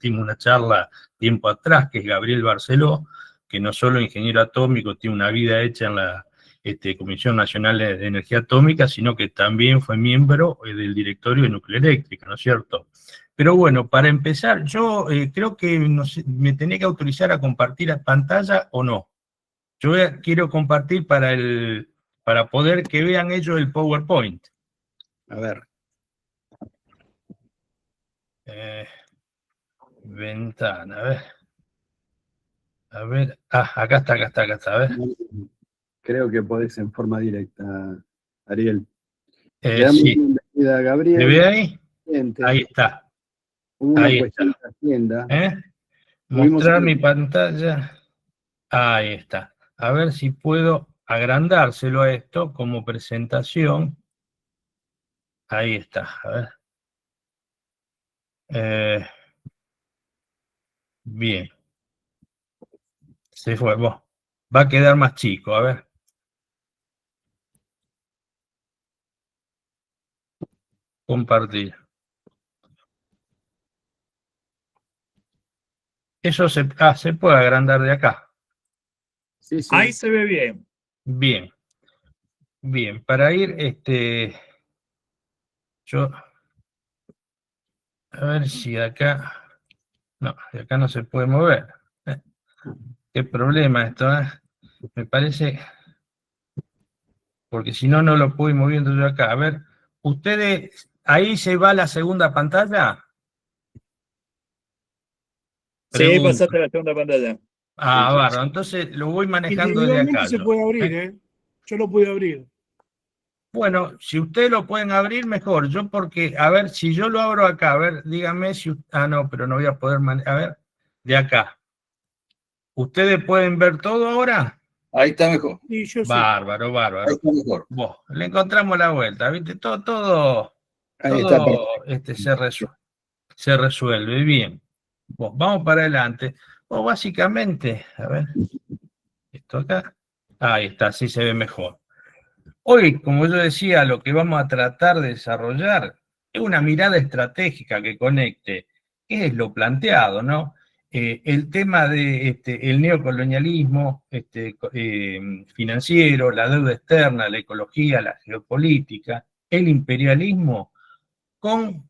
compartimos una charla tiempo atrás, que es Gabriel Barceló, que no solo ingeniero atómico, tiene una vida hecha en la Comisión Nacional de Energía Atómica, sino que también fue miembro del directorio de Nuclearélectrica, ¿no es cierto? Pero bueno, para empezar, yo creo que no sé, me tenía que autorizar a compartir a pantalla o no. Yo quiero compartir para poder que vean ellos el PowerPoint. A ver. Ventana, a ver. A ver, acá está, a ver. Creo que podés en forma directa, Ariel. Sí. Bienvenida, Gabriel. ¿Se ve ahí? Gente. Ahí está. Hubo una Ahí cuestión está. de agenda. Mostrar mi pantalla. Ahí está. A ver si puedo agrandárselo a esto como presentación. Ahí está, a ver. Bien. Se fue. Va a quedar más chico, a ver. Compartir. Eso se puede agrandar de acá. Sí. Ahí se ve bien. Bien. Bien, para ir, yo, a ver si de acá, no, de acá no se puede mover. Qué problema esto, ¿eh? Me parece, porque si no, no lo puedo ir moviendo yo acá. A ver, ustedes, ahí se va la segunda pantalla. Sí, pasaste a la segunda pantalla. Bárbaro, entonces lo voy manejando de acá. Individualmente se puede abrir, ¿eh? Yo lo pude abrir. Bueno, si ustedes lo pueden abrir, mejor. Yo porque, a ver, si yo lo abro acá, a ver, dígame si... no, pero no voy a poder a ver, de acá. ¿Ustedes pueden ver todo ahora? Ahí está mejor. Sí, yo Bárbaro. Ahí está mejor. Le encontramos la vuelta, ¿viste? Todo se resuelve bien. Vamos para adelante. Básicamente, a ver, esto acá. Ahí está, así se ve mejor. Hoy, como yo decía, lo que vamos a tratar de desarrollar es una mirada estratégica que conecte qué es lo planteado, ¿no? El tema de el neocolonialismo financiero, la deuda externa, la ecología, la geopolítica, el imperialismo, con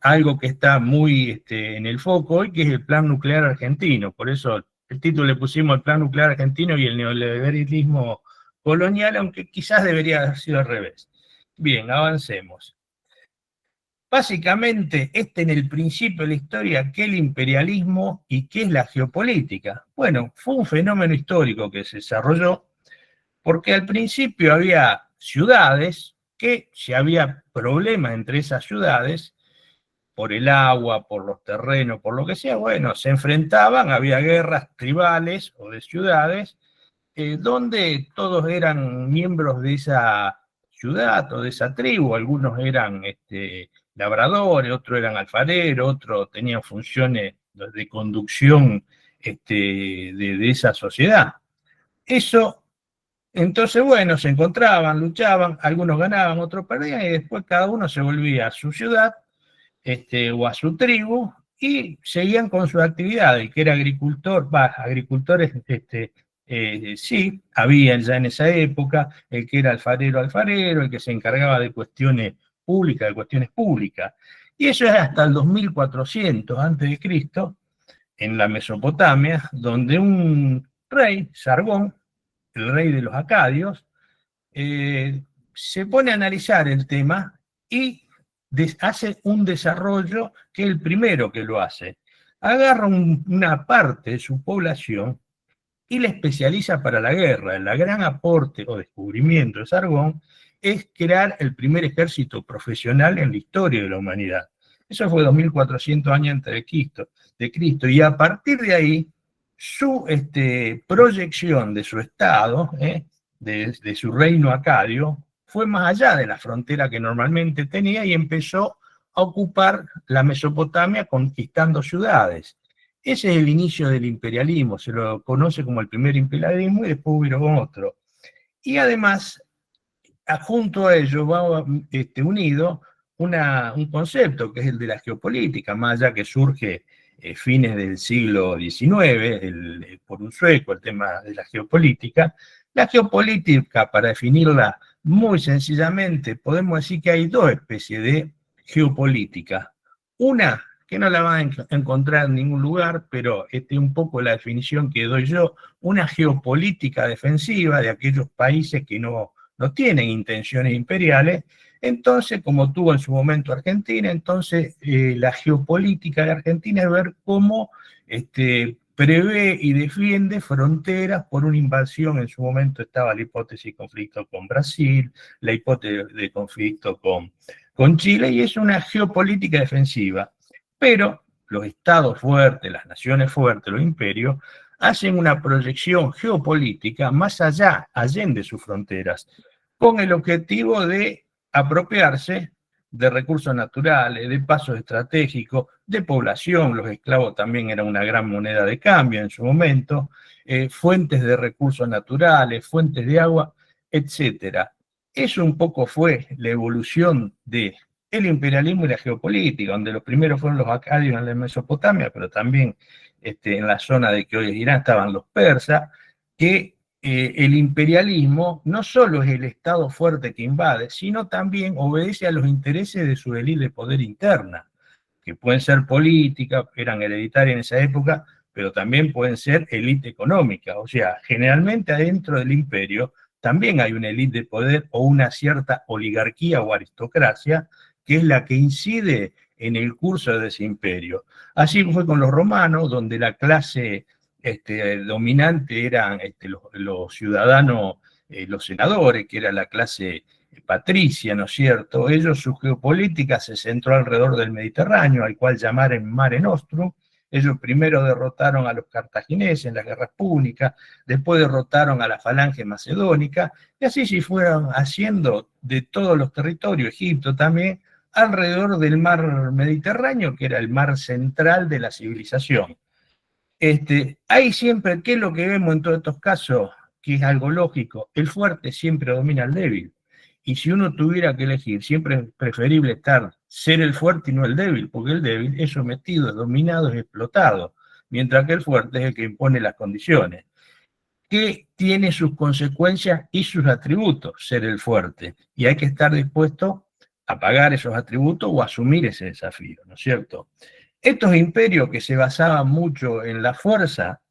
algo que está muy en el foco hoy, que es el Plan Nuclear Argentino. Por eso el título le pusimos el Plan Nuclear Argentino y el neoliberalismo colonial, aunque quizás debería haber sido al revés. Bien, avancemos. Básicamente, en el principio de la historia, ¿qué es el imperialismo y qué es la geopolítica? Bueno, fue un fenómeno histórico que se desarrolló porque al principio había ciudades que si había problemas entre esas ciudades, por el agua, por los terrenos, por lo que sea, bueno, se enfrentaban, había guerras tribales o de ciudades, donde todos eran miembros de esa ciudad o de esa tribu, algunos eran labradores, otros eran alfareros, otros tenían funciones de conducción de esa sociedad. Eso, entonces, bueno, se encontraban, luchaban, algunos ganaban, otros perdían, y después cada uno se volvía a su ciudad o a su tribu, y seguían con sus actividades. El que era agricultor, agricultores, sí, había ya en esa época, el que era alfarero, el que se encargaba de cuestiones públicas, Y eso es hasta el 2400 a.C., en la Mesopotamia, donde un rey, Sargón, el rey de los acadios, se pone a analizar el tema y hace un desarrollo que es el primero que lo hace. Agarra una parte de su población y la especializa para la guerra. El gran aporte o descubrimiento de Sargón es crear el primer ejército profesional en la historia de la humanidad. Eso fue 2400 años antes de Cristo, y a partir de ahí, su proyección de su estado, de su reino acadio, fue más allá de la frontera que normalmente tenía y empezó a ocupar la Mesopotamia conquistando ciudades. Ese es el inicio del imperialismo, se lo conoce como el primer imperialismo y después hubo otro. Y además, junto a ello va unido un concepto que es el de la geopolítica, más allá que surge fines del siglo XIX, por un sueco, el tema de la geopolítica. La geopolítica, para definirla muy sencillamente, podemos decir que hay dos especies de geopolítica. Una, que no la van a encontrar en ningún lugar, pero un poco la definición que doy yo, una geopolítica defensiva de aquellos países que no tienen intenciones imperiales. Entonces, como tuvo en su momento Argentina, entonces la geopolítica de Argentina es ver cómo prevé y defiende fronteras por una invasión. En su momento estaba la hipótesis de conflicto con Brasil, la hipótesis de conflicto con Chile, y es una geopolítica defensiva. Pero los estados fuertes, las naciones fuertes, los imperios, hacen una proyección geopolítica más allá, allende sus fronteras, con el objetivo de apropiarse de recursos naturales, de pasos estratégicos, de población. Los esclavos también eran una gran moneda de cambio en su momento, fuentes de recursos naturales, fuentes de agua, etc. Eso un poco fue la evolución del imperialismo y la geopolítica, donde los primeros fueron los acadios en la Mesopotamia, pero también en la zona de que hoy es Irán estaban los persas, que el imperialismo no solo es el Estado fuerte que invade, sino también obedece a los intereses de su élite de poder interna, que pueden ser políticas, eran hereditarias en esa época, pero también pueden ser élite económica. O sea, generalmente adentro del imperio también hay una élite de poder o una cierta oligarquía o aristocracia, que es la que incide en el curso de ese imperio. Así fue con los romanos, donde la clase dominante eran los ciudadanos, los senadores, que era la clase patricia, ¿no es cierto? Ellos, su geopolítica se centró alrededor del Mediterráneo, al cual llamaron Mare Nostrum. Ellos primero derrotaron a los cartagineses en las guerras púnicas, después derrotaron a la falange macedónica, y así se fueron haciendo de todos los territorios, Egipto también, alrededor del mar Mediterráneo, que era el mar central de la civilización. Hay siempre, ¿qué es lo que vemos en todos estos casos? Que es algo lógico, el fuerte siempre domina al débil. Y si uno tuviera que elegir, siempre es preferible ser el fuerte y no el débil, porque el débil es sometido, es dominado, es explotado, mientras que el fuerte es el que impone las condiciones. Que tiene sus consecuencias y sus atributos, ser el fuerte, y hay que estar dispuesto a pagar esos atributos o a asumir ese desafío, ¿no es cierto? Estos imperios que se basaban mucho en la fuerza,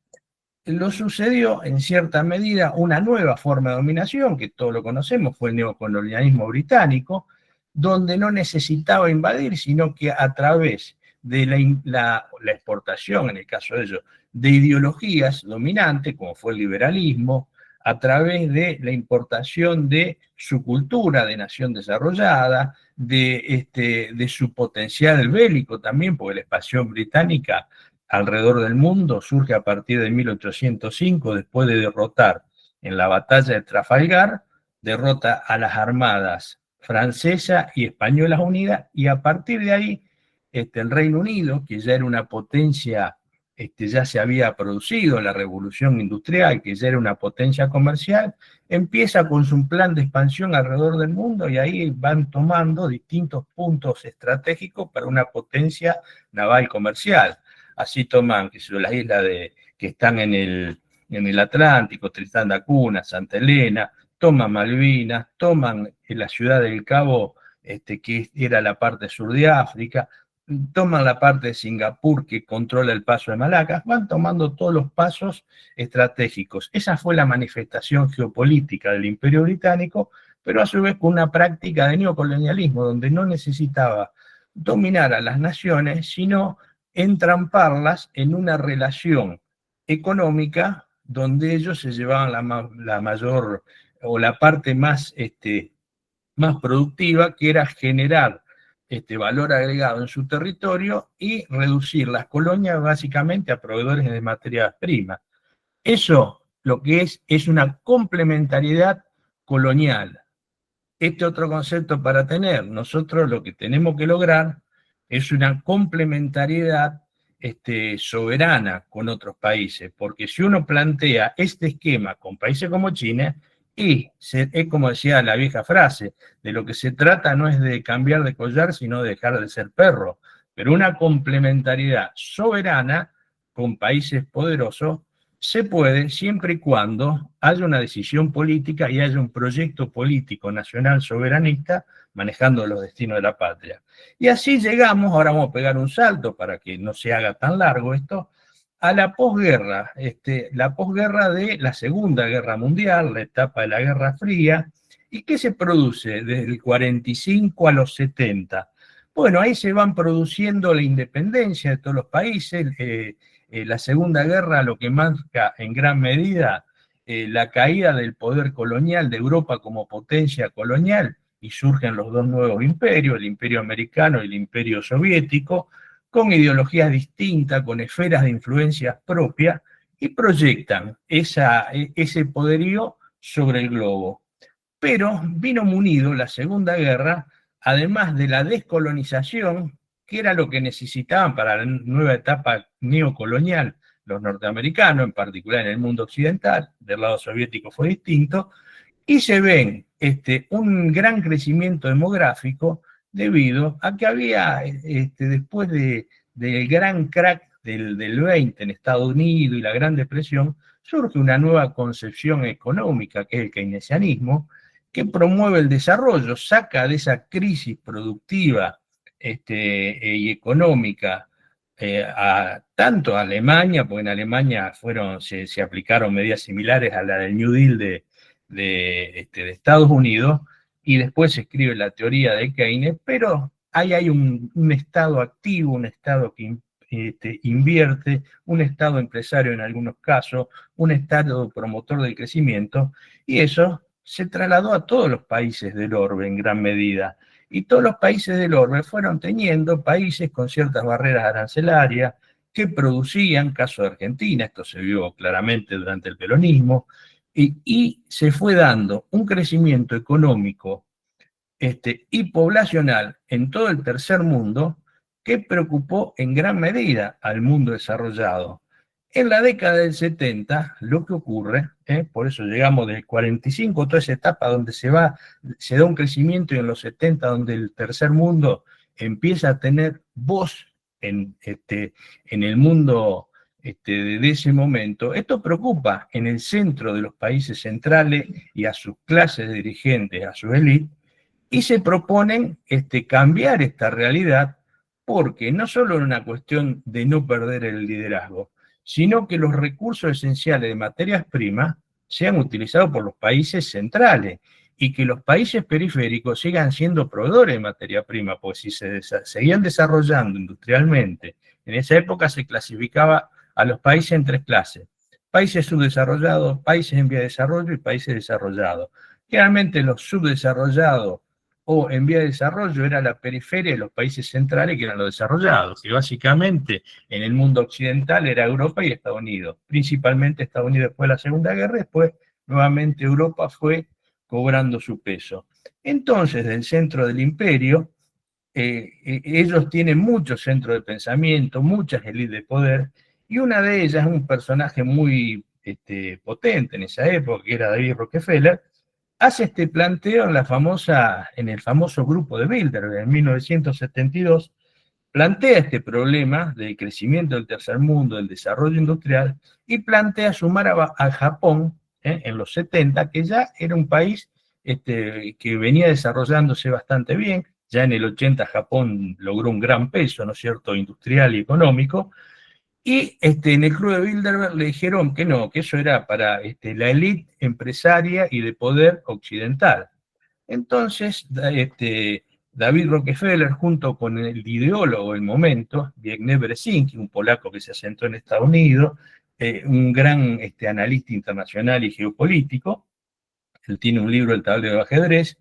lo sucedió en cierta medida una nueva forma de dominación, que todos lo conocemos, fue el neocolonialismo británico, donde no necesitaba invadir, sino que a través de la exportación, en el caso de ellos, de ideologías dominantes, como fue el liberalismo, a través de la importación de su cultura de nación desarrollada, de su potencial bélico también, porque la expansión británica alrededor del mundo surge a partir de 1805, después de derrotar en la batalla de Trafalgar, derrota a las armadas francesas y españolas unidas, y a partir de ahí el Reino Unido, que ya era una potencia, ya se había producido la revolución industrial, que ya era una potencia comercial, empieza con su plan de expansión alrededor del mundo, y ahí van tomando distintos puntos estratégicos para una potencia naval comercial. Así toman las islas que están en el Atlántico, Tristán da Cunha, Santa Elena, toman Malvinas, toman la ciudad del Cabo, que era la parte sur de África, toman la parte de Singapur, que controla el paso de Malaca, van tomando todos los pasos estratégicos. Esa fue la manifestación geopolítica del Imperio Británico, pero a su vez con una práctica de neocolonialismo, donde no necesitaba dominar a las naciones, sino entramparlas en una relación económica donde ellos se llevaban la mayor o la parte más productiva, que era generar valor agregado en su territorio y reducir las colonias básicamente a proveedores de materias primas. Eso lo que es una complementariedad colonial. Este otro concepto para tener, nosotros lo que tenemos que lograr es una complementariedad soberana con otros países, porque si uno plantea este esquema con países como China, es como decía la vieja frase, de lo que se trata no es de cambiar de collar, sino de dejar de ser perro. pero una complementariedad soberana con países poderosos se puede siempre y cuando haya una decisión política y haya un proyecto político nacional soberanista manejando los destinos de la patria. Y así llegamos, ahora vamos a pegar un salto para que no se haga tan largo esto, a la posguerra de la Segunda Guerra Mundial, la etapa de la Guerra Fría. ¿Y qué se produce desde el 45 a los 70? Bueno, ahí se van produciendo la independencia de todos los países. La Segunda Guerra lo que marca en gran medida la caída del poder colonial de Europa como potencia colonial, y surgen los dos nuevos imperios, el imperio americano y el imperio soviético, con ideologías distintas, con esferas de influencias propias, y proyectan ese poderío sobre el globo. Pero vino munido la Segunda Guerra, además de la descolonización, que era lo que necesitaban para la nueva etapa neocolonial los norteamericanos, en particular en el mundo occidental, del lado soviético fue distinto, y se ven un gran crecimiento demográfico debido a que había, después del gran crack del 20 en Estados Unidos y la Gran Depresión, surge una nueva concepción económica, que es el keynesianismo, que promueve el desarrollo, saca de esa crisis productiva y económica tanto a Alemania, porque en Alemania se aplicaron medidas similares a la del New Deal de Estados Unidos, y después se escribe la teoría de Keynes, pero ahí hay un Estado activo, un Estado que invierte, un Estado empresario en algunos casos, un Estado promotor del crecimiento, y eso se trasladó a todos los países del orbe en gran medida. Y todos los países del orbe fueron teniendo países con ciertas barreras arancelarias que producían, caso de Argentina, esto se vio claramente durante el peronismo, y se fue dando un crecimiento económico y poblacional en todo el tercer mundo que preocupó en gran medida al mundo desarrollado. En la década del 70, lo que ocurre, por eso llegamos del 45, toda esa etapa donde se da un crecimiento, y en los 70 donde el tercer mundo empieza a tener voz en el mundo de ese momento. Esto preocupa en el centro de los países centrales y a sus clases dirigentes, a sus élites, y se proponen cambiar esta realidad, porque no solo es una cuestión de no perder el liderazgo, sino que los recursos esenciales de materias primas sean utilizados por los países centrales y que los países periféricos sigan siendo proveedores de materia prima, porque si se seguían desarrollando industrialmente, en esa época se clasificaba a los países en tres clases: países subdesarrollados, países en vía de desarrollo y países desarrollados. Generalmente los subdesarrollados o en vía de desarrollo era la periferia de los países centrales, que eran los desarrollados, que básicamente en el mundo occidental era Europa y Estados Unidos, principalmente Estados Unidos después de la Segunda Guerra, después nuevamente Europa fue cobrando su peso. Entonces, del centro del imperio, ellos tienen muchos centros de pensamiento, muchas élites de poder, y una de ellas es un personaje muy potente en esa época, que era David Rockefeller, hace este planteo en el famoso grupo de Bilderberg, en 1972, plantea este problema del crecimiento del tercer mundo, del desarrollo industrial, y plantea sumar a Japón en los 70, que ya era un país que venía desarrollándose bastante bien. Ya en el 80 Japón logró un gran peso, ¿no es cierto?, industrial y económico, y en el club de Bilderberg le dijeron que no, que eso era para la élite empresaria y de poder occidental. Entonces, David Rockefeller, junto con el ideólogo del momento, Zbigniew Brzezinski, un polaco que se asentó en Estados Unidos, un gran analista internacional y geopolítico, él tiene un libro, El tablero de ajedrez,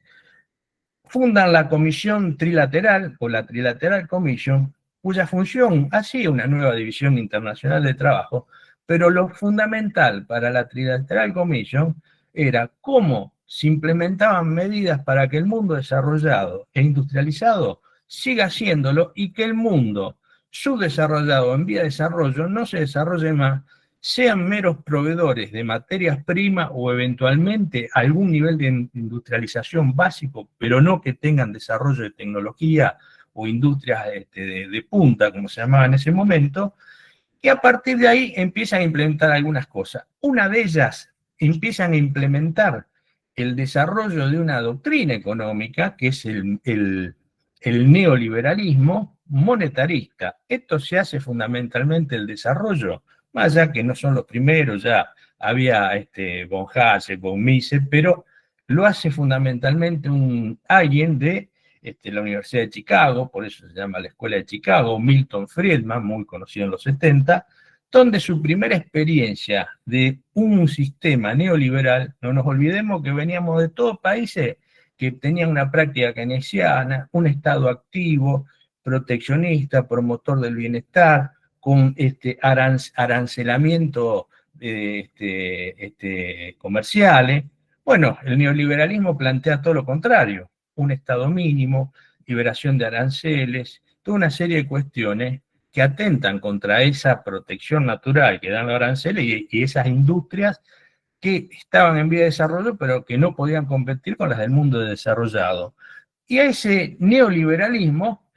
fundan la Comisión Trilateral, o la Trilateral Commission, cuya función hacía una nueva división internacional de trabajo, pero lo fundamental para la Trilateral Commission era cómo se implementaban medidas para que el mundo desarrollado e industrializado siga haciéndolo, y que el mundo subdesarrollado en vía de desarrollo no se desarrolle más, sean meros proveedores de materias primas o eventualmente algún nivel de industrialización básico, pero no que tengan desarrollo de tecnología o industrias de punta, como se llamaba en ese momento, y a partir de ahí empiezan a implementar algunas cosas. Una de ellas, empiezan a implementar el desarrollo de una doctrina económica, que es el neoliberalismo monetarista. Esto se hace fundamentalmente el desarrollo, más allá que no son los primeros, ya había von Hayek, von Mises, pero lo hace fundamentalmente alguien de la Universidad de Chicago, por eso se llama la Escuela de Chicago, Milton Friedman, muy conocido en los 70, donde su primera experiencia de un sistema neoliberal, no nos olvidemos que veníamos de todos países que tenían una práctica keynesiana, un Estado activo, proteccionista, promotor del bienestar, con arancelamiento comerciales. Bueno, el neoliberalismo plantea todo lo contrario, un Estado mínimo, liberación de aranceles, toda una serie de cuestiones que atentan contra esa protección natural que dan los aranceles y esas industrias que estaban en vía de desarrollo, pero que no podían competir con las del mundo desarrollado. Y a ese neoliberalismo,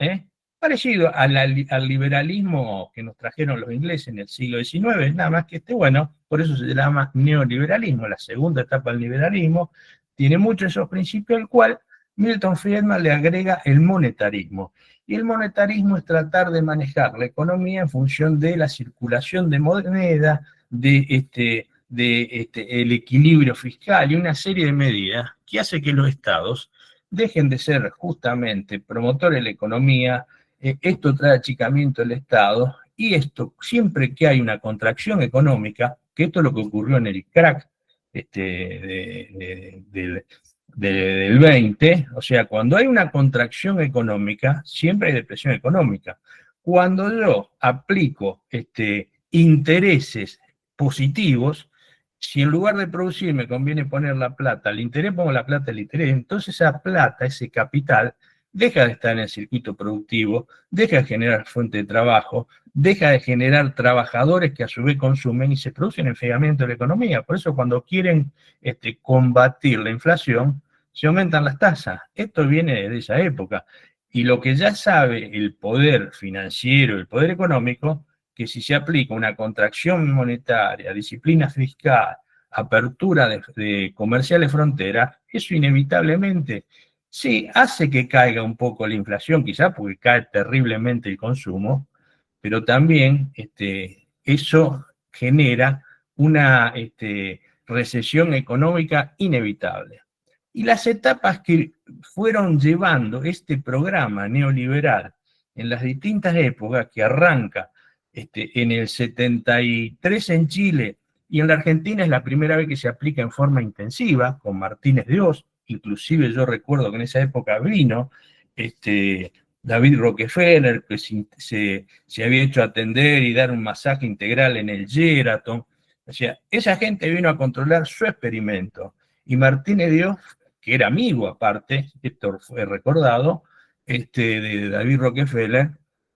parecido al liberalismo que nos trajeron los ingleses en el siglo XIX, nada más que bueno, por eso se llama neoliberalismo, la segunda etapa del liberalismo, tiene muchos de esos principios, al cual Milton Friedman le agrega el monetarismo. Y el monetarismo es tratar de manejar la economía en función de la circulación de moneda, el equilibrio fiscal y una serie de medidas que hace que los estados dejen de ser justamente promotores de la economía. Esto trae achicamiento del Estado, y esto, siempre que hay una contracción económica, que esto es lo que ocurrió en el crack del 20, o sea, cuando hay una contracción económica, siempre hay depresión económica. Cuando yo aplico intereses positivos, si en lugar de producir me conviene poner la plata al interés, pongo la plata al interés, entonces esa plata, ese capital, deja de estar en el circuito productivo, deja de generar fuente de trabajo, deja de generar trabajadores que a su vez consumen y se produce un enfriamiento de la economía. Por eso cuando quieren combatir la inflación, se aumentan las tasas. Esto viene de esa época. Y lo que ya sabe el poder financiero, el poder económico, que si se aplica una contracción monetaria, disciplina fiscal, apertura de comerciales fronteras, eso inevitablemente sí hace que caiga un poco la inflación, quizás porque cae terriblemente el consumo, pero también eso genera una recesión económica inevitable. Y las etapas que fueron llevando este programa neoliberal en las distintas épocas, que arranca en el 73 en Chile, y en la Argentina es la primera vez que se aplica en forma intensiva, con Martínez de Oz. Inclusive yo recuerdo que en esa época vino David Rockefeller, que se había hecho atender y dar un masaje integral en el Sheraton. O sea, esa gente vino a controlar su experimento. Y Martínez de Oz, que era amigo aparte, esto fue recordado, de David Rockefeller,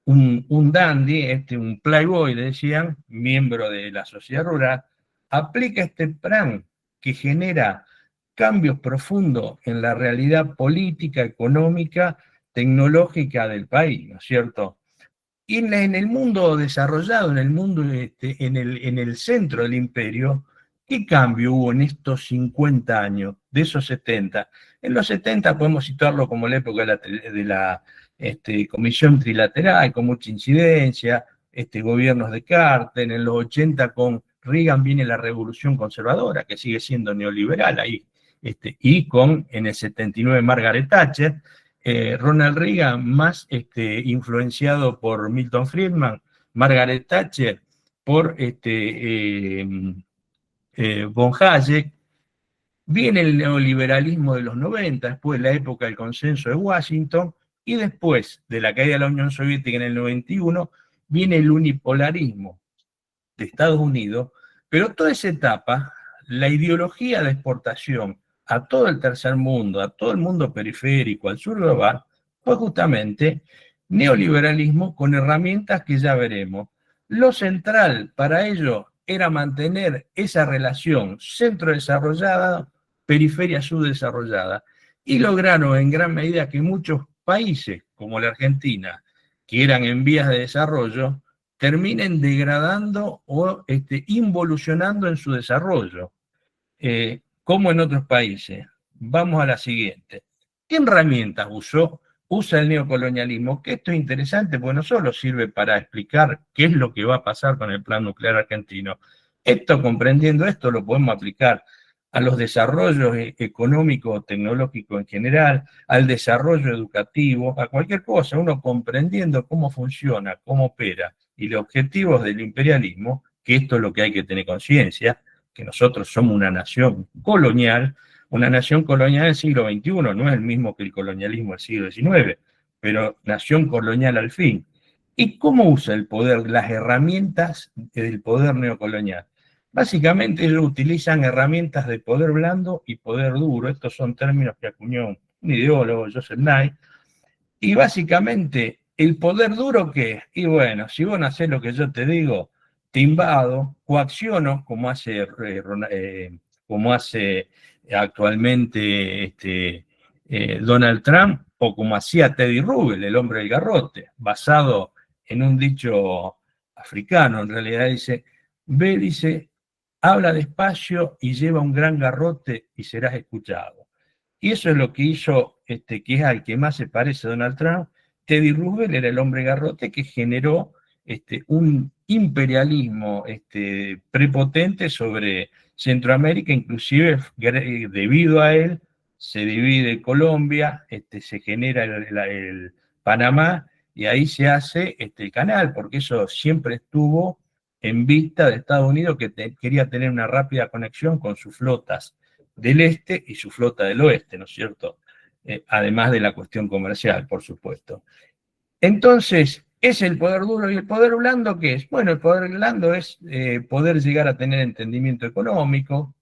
un dandy, un playboy, le decían, miembro de la sociedad rural, aplica este plan que genera cambios profundos en la realidad política, económica, tecnológica del país, ¿no es cierto? Y en el mundo desarrollado, en el mundo, en el centro del imperio, ¿qué cambio hubo en estos 50 años, de esos 70? En los 70 podemos situarlo como la época de la Comisión Trilateral, con mucha incidencia, gobiernos de Carter. En los 80 con Reagan viene la revolución conservadora, que sigue siendo neoliberal ahí, y en el 79 Margaret Thatcher. Ronald Reagan más influenciado por Milton Friedman, Margaret Thatcher por von Hayek. Viene el neoliberalismo de los 90, después la época del consenso de Washington, y después de la caída de la Unión Soviética en el 91, viene el unipolarismo de Estados Unidos, pero toda esa etapa, la ideología de exportación a todo el tercer mundo, a todo el mundo periférico, al sur global, fue justamente neoliberalismo con herramientas que ya veremos. Lo central para ello era mantener esa relación centro desarrollada, periferia subdesarrollada, y lograron en gran medida que muchos países como la Argentina, que eran en vías de desarrollo, terminen degradando o involucionando en su desarrollo, como en otros países. Vamos a la siguiente. ¿Qué herramientas usa el neocolonialismo? Que esto es interesante porque no solo sirve para explicar qué es lo que va a pasar con el plan nuclear argentino. Esto, comprendiendo esto, lo podemos aplicar a los desarrollos económicos, tecnológicos en general, al desarrollo educativo, a cualquier cosa. Uno comprendiendo cómo funciona, cómo opera y los objetivos del imperialismo, que esto es lo que hay que tener conciencia, que nosotros somos una nación colonial del siglo XXI, no es el mismo que el colonialismo del siglo XIX, pero nación colonial al fin. ¿Y cómo usa el poder, las herramientas del poder neocolonial? Básicamente ellos utilizan herramientas de poder blando y poder duro. Estos son términos que acuñó un ideólogo, Joseph Nye. Y básicamente, ¿el poder duro qué es? Y bueno, si vos no hacés lo que yo te digo, te invado, coacciono, como hace actualmente Donald Trump, o como hacía Teddy Roosevelt, el hombre del garrote, basado en un dicho africano, en realidad dice, habla despacio y lleva un gran garrote y serás escuchado. Y eso es lo que hizo, que es al que más se parece a Donald Trump. Teddy Roosevelt era el hombre garrote que generó un imperialismo prepotente sobre Centroamérica, inclusive debido a él se divide Colombia, se genera el Panamá, y ahí se hace el canal, porque eso siempre estuvo en vista de Estados Unidos, que quería tener una rápida conexión con sus flotas del este y su flota del oeste, ¿no es cierto? Además de la cuestión comercial, por supuesto. Entonces, ¿es el poder duro y el poder blando qué es? Bueno, el poder blando es poder llegar a tener entendimiento económico,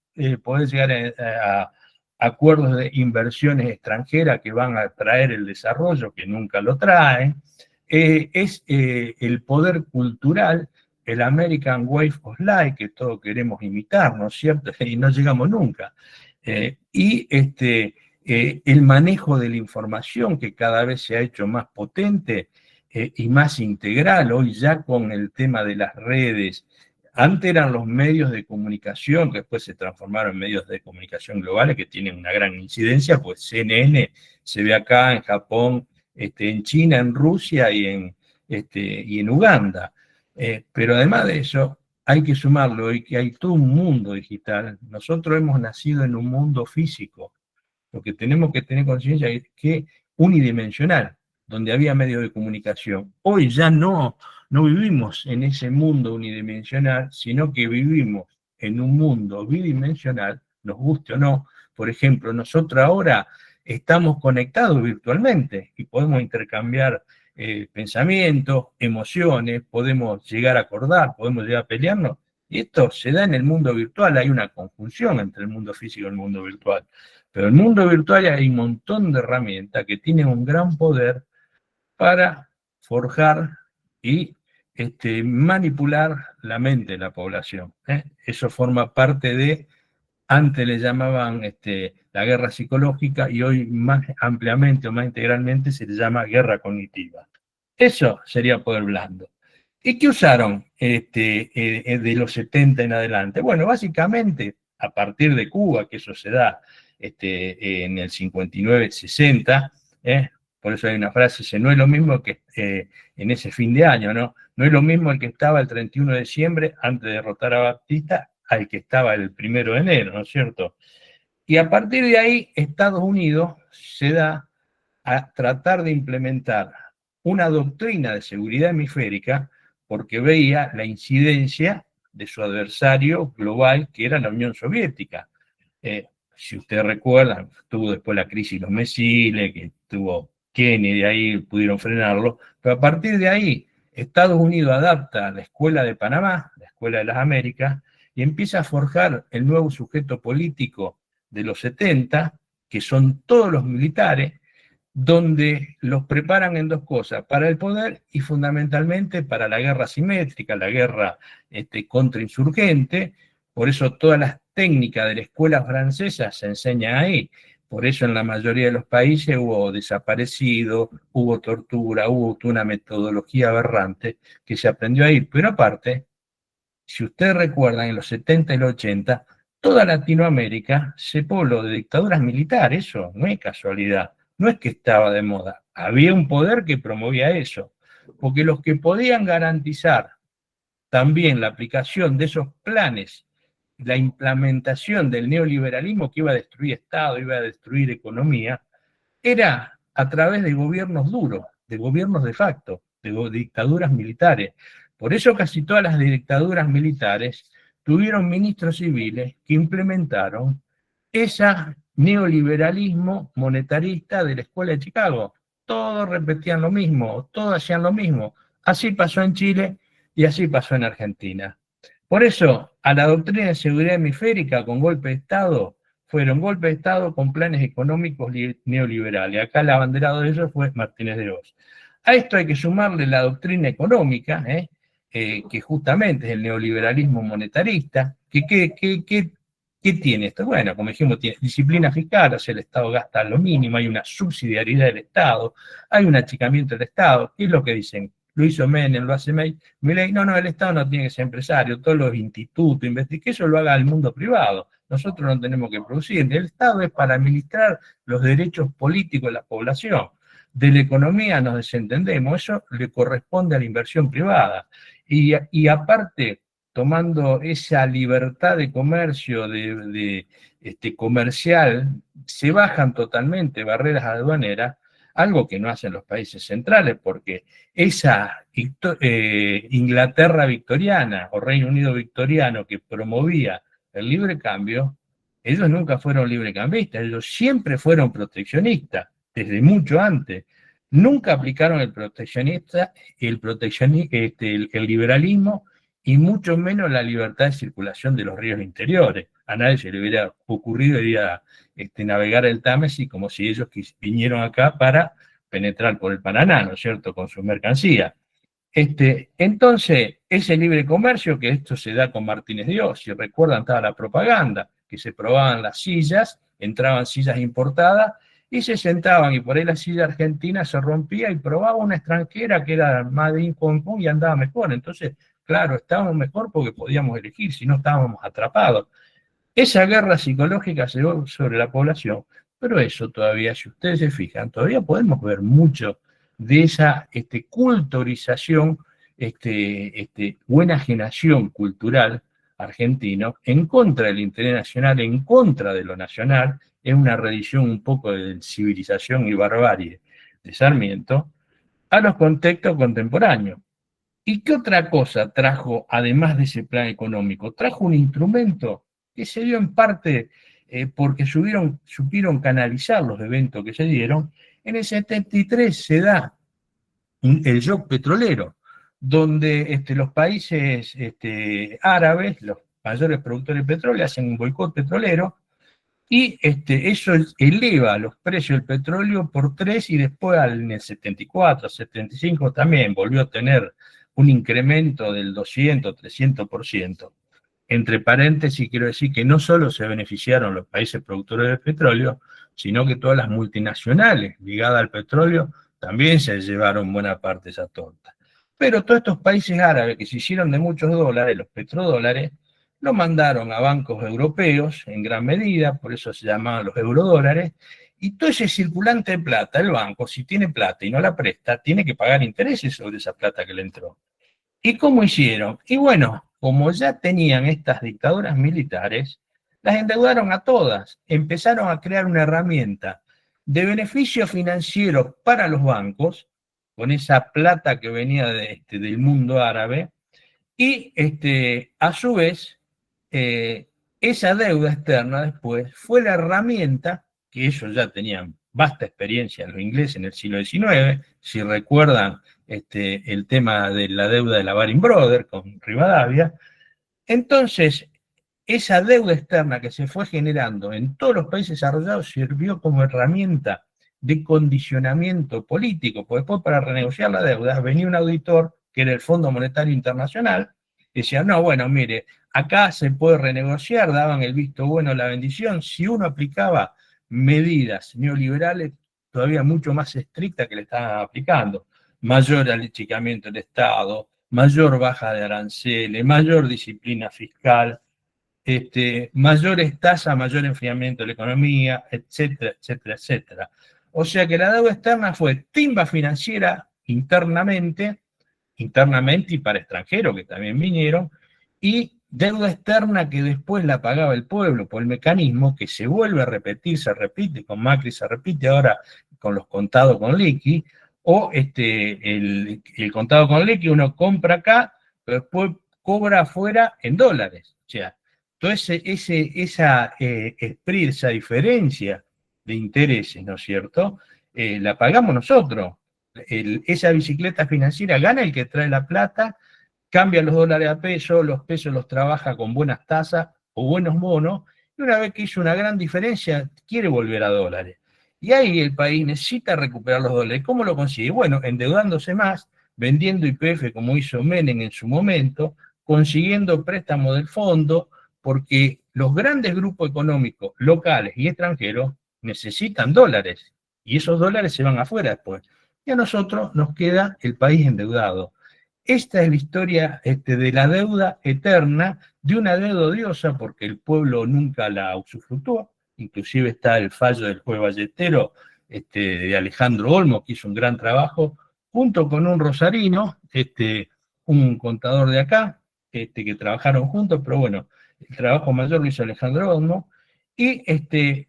poder llegar a acuerdos de inversiones extranjeras que van a traer el desarrollo, que nunca lo traen. Es el poder cultural, el American Way of Life, que todos queremos imitar, ¿no es cierto? Y no llegamos nunca. El manejo de la información, que cada vez se ha hecho más potente y más integral, hoy ya con el tema de las redes. Antes eran los medios de comunicación, que después se transformaron en medios de comunicación globales, que tienen una gran incidencia, pues CNN se ve acá, en Japón, en China, en Rusia y en Uganda. Pero además de eso, hay que sumarlo hoy que hay todo un mundo digital. Nosotros hemos nacido en un mundo físico. Lo que tenemos que tener conciencia es que unidimensional, donde había medios de comunicación. Hoy ya no vivimos en ese mundo unidimensional, sino que vivimos en un mundo bidimensional, nos guste o no. Por ejemplo, nosotros ahora estamos conectados virtualmente y podemos intercambiar pensamientos, emociones, podemos llegar a acordar, podemos llegar a pelearnos, y esto se da en el mundo virtual. Hay una conjunción entre el mundo físico y el mundo virtual. Pero en el mundo virtual hay un montón de herramientas que tienen un gran poder para forjar y manipular la mente de la población. Eso forma parte de, antes le llamaban la guerra psicológica, y hoy más ampliamente o más integralmente se le llama guerra cognitiva. Eso sería poder blando. ¿Y qué usaron de los 70 en adelante? Bueno, básicamente, a partir de Cuba, que eso se da en el 59-60, por eso hay una frase, dice, no es lo mismo que en ese fin de año, ¿no? No es lo mismo el que estaba el 31 de diciembre antes de derrotar a Batista al que estaba el 1 de enero, ¿no es cierto? Y a partir de ahí, Estados Unidos se da a tratar de implementar una doctrina de seguridad hemisférica porque veía la incidencia de su adversario global, que era la Unión Soviética. Si ustedes recuerdan, tuvo después la crisis de los misiles, que tuvo Kennedy, ahí pudieron frenarlo, pero a partir de ahí, Estados Unidos adapta la Escuela de Panamá, la Escuela de las Américas, y empieza a forjar el nuevo sujeto político de los 70, que son todos los militares, donde los preparan en dos cosas, para el poder y fundamentalmente para la guerra asimétrica, la guerra contrainsurgente. Por eso todas las técnicas de la escuela francesa se enseñan ahí, Por eso en la mayoría de los países hubo desaparecidos, hubo tortura, hubo una metodología aberrante que se aprendió a ir. Pero aparte, si ustedes recuerdan, en los 70 y los 80, toda Latinoamérica se pobló de dictaduras militares, eso no es casualidad, no es que estaba de moda, había un poder que promovía eso, porque los que podían garantizar también la aplicación de esos planes, la implementación del neoliberalismo que iba a destruir Estado, iba a destruir economía, era a través de gobiernos duros, de gobiernos de facto, de dictaduras militares. Por eso casi todas las dictaduras militares tuvieron ministros civiles que implementaron ese neoliberalismo monetarista de la Escuela de Chicago. Todos repetían lo mismo, todos hacían lo mismo. Así pasó en Chile y así pasó en Argentina. Por eso, a la doctrina de seguridad hemisférica con golpe de Estado, fueron golpes de Estado con planes económicos neoliberales. Acá el abanderado de ellos fue Martínez de Oz. A esto hay que sumarle la doctrina económica, que justamente es el neoliberalismo monetarista. ¿Qué tiene esto? Bueno, como dijimos, tiene disciplina fiscal, o sea, el Estado gasta lo mínimo, hay una subsidiariedad del Estado, hay un achicamiento del Estado. ¿Qué es lo que dicen? Lo hizo Menem, lo hace Milei. No, el Estado no tiene que ser empresario, todos los institutos, que eso lo haga el mundo privado. Nosotros no tenemos que producir. El Estado es para administrar los derechos políticos de la población. De la economía nos desentendemos, eso le corresponde a la inversión privada. Y aparte, tomando esa libertad de comercio, comercial, se bajan totalmente barreras aduaneras, algo que no hacen los países centrales, porque esa Inglaterra victoriana o Reino Unido victoriano que promovía el libre cambio, ellos nunca fueron librecambistas, ellos siempre fueron proteccionistas, desde mucho antes. Nunca aplicaron el liberalismo y mucho menos la libertad de circulación de los ríos interiores. A nadie se le hubiera ocurrido ir a navegar el Támesis como si ellos vinieron acá para penetrar por el Paraná, ¿no es cierto?, con sus mercancías. Entonces, ese libre comercio, que esto se da con Martínez de Oz, si recuerdan, estaba la propaganda, que se probaban las sillas, entraban sillas importadas, y se sentaban, y por ahí la silla argentina se rompía, y probaba una extranjera que era Made in Hong Kong y andaba mejor. Entonces, claro, estábamos mejor porque podíamos elegir, si no estábamos atrapados. Esa guerra psicológica se dio sobre la población, pero eso todavía, si ustedes se fijan, todavía podemos ver mucho de esa culturización o enajenación cultural argentino en contra del interés nacional, en contra de lo nacional. Es una redición un poco de civilización y barbarie de Sarmiento a los contextos contemporáneos. ¿Y qué otra cosa trajo, además de ese plan económico? Trajo un instrumento que se dio en parte porque supieron canalizar los eventos que se dieron. En el 73 se da el shock petrolero, donde los países árabes, los mayores productores de petróleo, hacen un boicot petrolero, y eso eleva los precios del petróleo por 3, y después en el 74, 75 también volvió a tener un incremento del 200, 300%. Entre paréntesis, quiero decir que no solo se beneficiaron los países productores de petróleo, sino que todas las multinacionales ligadas al petróleo también se llevaron buena parte de esa torta. Pero todos estos países árabes que se hicieron de muchos dólares, los petrodólares, lo mandaron a bancos europeos en gran medida, por eso se llamaban los eurodólares, y todo ese circulante de plata, el banco, si tiene plata y no la presta, tiene que pagar intereses sobre esa plata que le entró. ¿Y cómo hicieron? Y bueno, como ya tenían estas dictaduras militares, las endeudaron a todas, empezaron a crear una herramienta de beneficios financieros para los bancos, con esa plata que venía del mundo árabe, y a su vez, esa deuda externa después fue la herramienta que ellos ya tenían vasta experiencia, los ingleses en el siglo XIX, si recuerdan el tema de la deuda de la Baring Brothers con Rivadavia. Entonces, esa deuda externa que se fue generando en todos los países desarrollados sirvió como herramienta de condicionamiento político, porque después para renegociar la deuda venía un auditor, que era el Fondo Monetario Internacional, y decía, no, bueno, mire, acá se puede renegociar, daban el visto bueno, la bendición, si uno aplicaba medidas neoliberales todavía mucho más estrictas que le estaban aplicando. Mayor achicamiento del Estado, mayor baja de aranceles, mayor disciplina fiscal, mayores tasas, mayor enfriamiento de la economía, etcétera, etcétera, etcétera. O sea que la deuda externa fue timba financiera internamente y para extranjeros que también vinieron, y deuda externa que después la pagaba el pueblo por el mecanismo que se vuelve a repetir, se repite con Macri, se repite ahora con los contados con liqui, o el contado con liqui uno compra acá, pero después cobra afuera en dólares. O sea, toda esa diferencia de intereses, ¿no es cierto? La pagamos nosotros. Esa bicicleta financiera gana el que trae la plata, cambia los dólares a pesos, los pesos los trabaja con buenas tasas o buenos bonos, y una vez que hizo una gran diferencia, quiere volver a dólares. Y ahí el país necesita recuperar los dólares. ¿Cómo lo consigue? Bueno, endeudándose más, vendiendo YPF como hizo Menem en su momento, consiguiendo préstamos del fondo, porque los grandes grupos económicos locales y extranjeros necesitan dólares, y esos dólares se van afuera después. Y a nosotros nos queda el país endeudado. Esta es la historia de la deuda eterna, de una deuda odiosa, porque el pueblo nunca la usufructuó. Inclusive está el fallo del juez Ballestero, de Alejandro Olmo, que hizo un gran trabajo, junto con un rosarino, un contador de acá, que trabajaron juntos, pero bueno, el trabajo mayor lo hizo Alejandro Olmo, y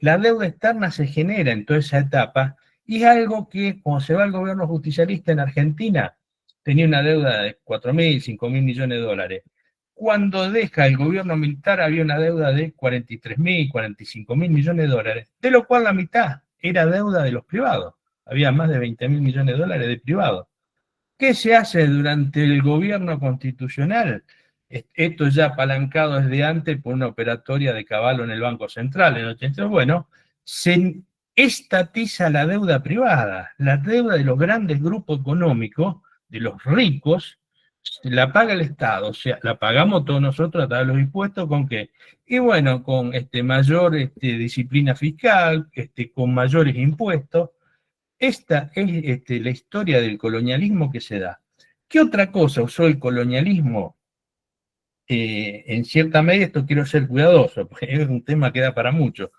la deuda externa se genera en toda esa etapa, y es algo que, cuando se va al gobierno justicialista en Argentina, tenía una deuda de 4.000, 5.000 millones de dólares. Cuando deja el gobierno militar había una deuda de 43.000, 45.000 millones de dólares, de lo cual la mitad era deuda de los privados. Había más de 20.000 millones de dólares de privados. ¿Qué se hace durante el gobierno constitucional? Esto ya apalancado desde antes por una operatoria de Cavallo en el Banco Central en el 82. Bueno, se estatiza la deuda privada, la deuda de los grandes grupos económicos, de los ricos, la paga el Estado, o sea, la pagamos todos nosotros a través de los impuestos, ¿con qué? Y bueno, con mayor disciplina fiscal, con mayores impuestos. Esta es la historia del colonialismo que se da. ¿Qué otra cosa usó el colonialismo? En cierta medida, esto quiero ser cuidadoso, porque es un tema que da para mucho.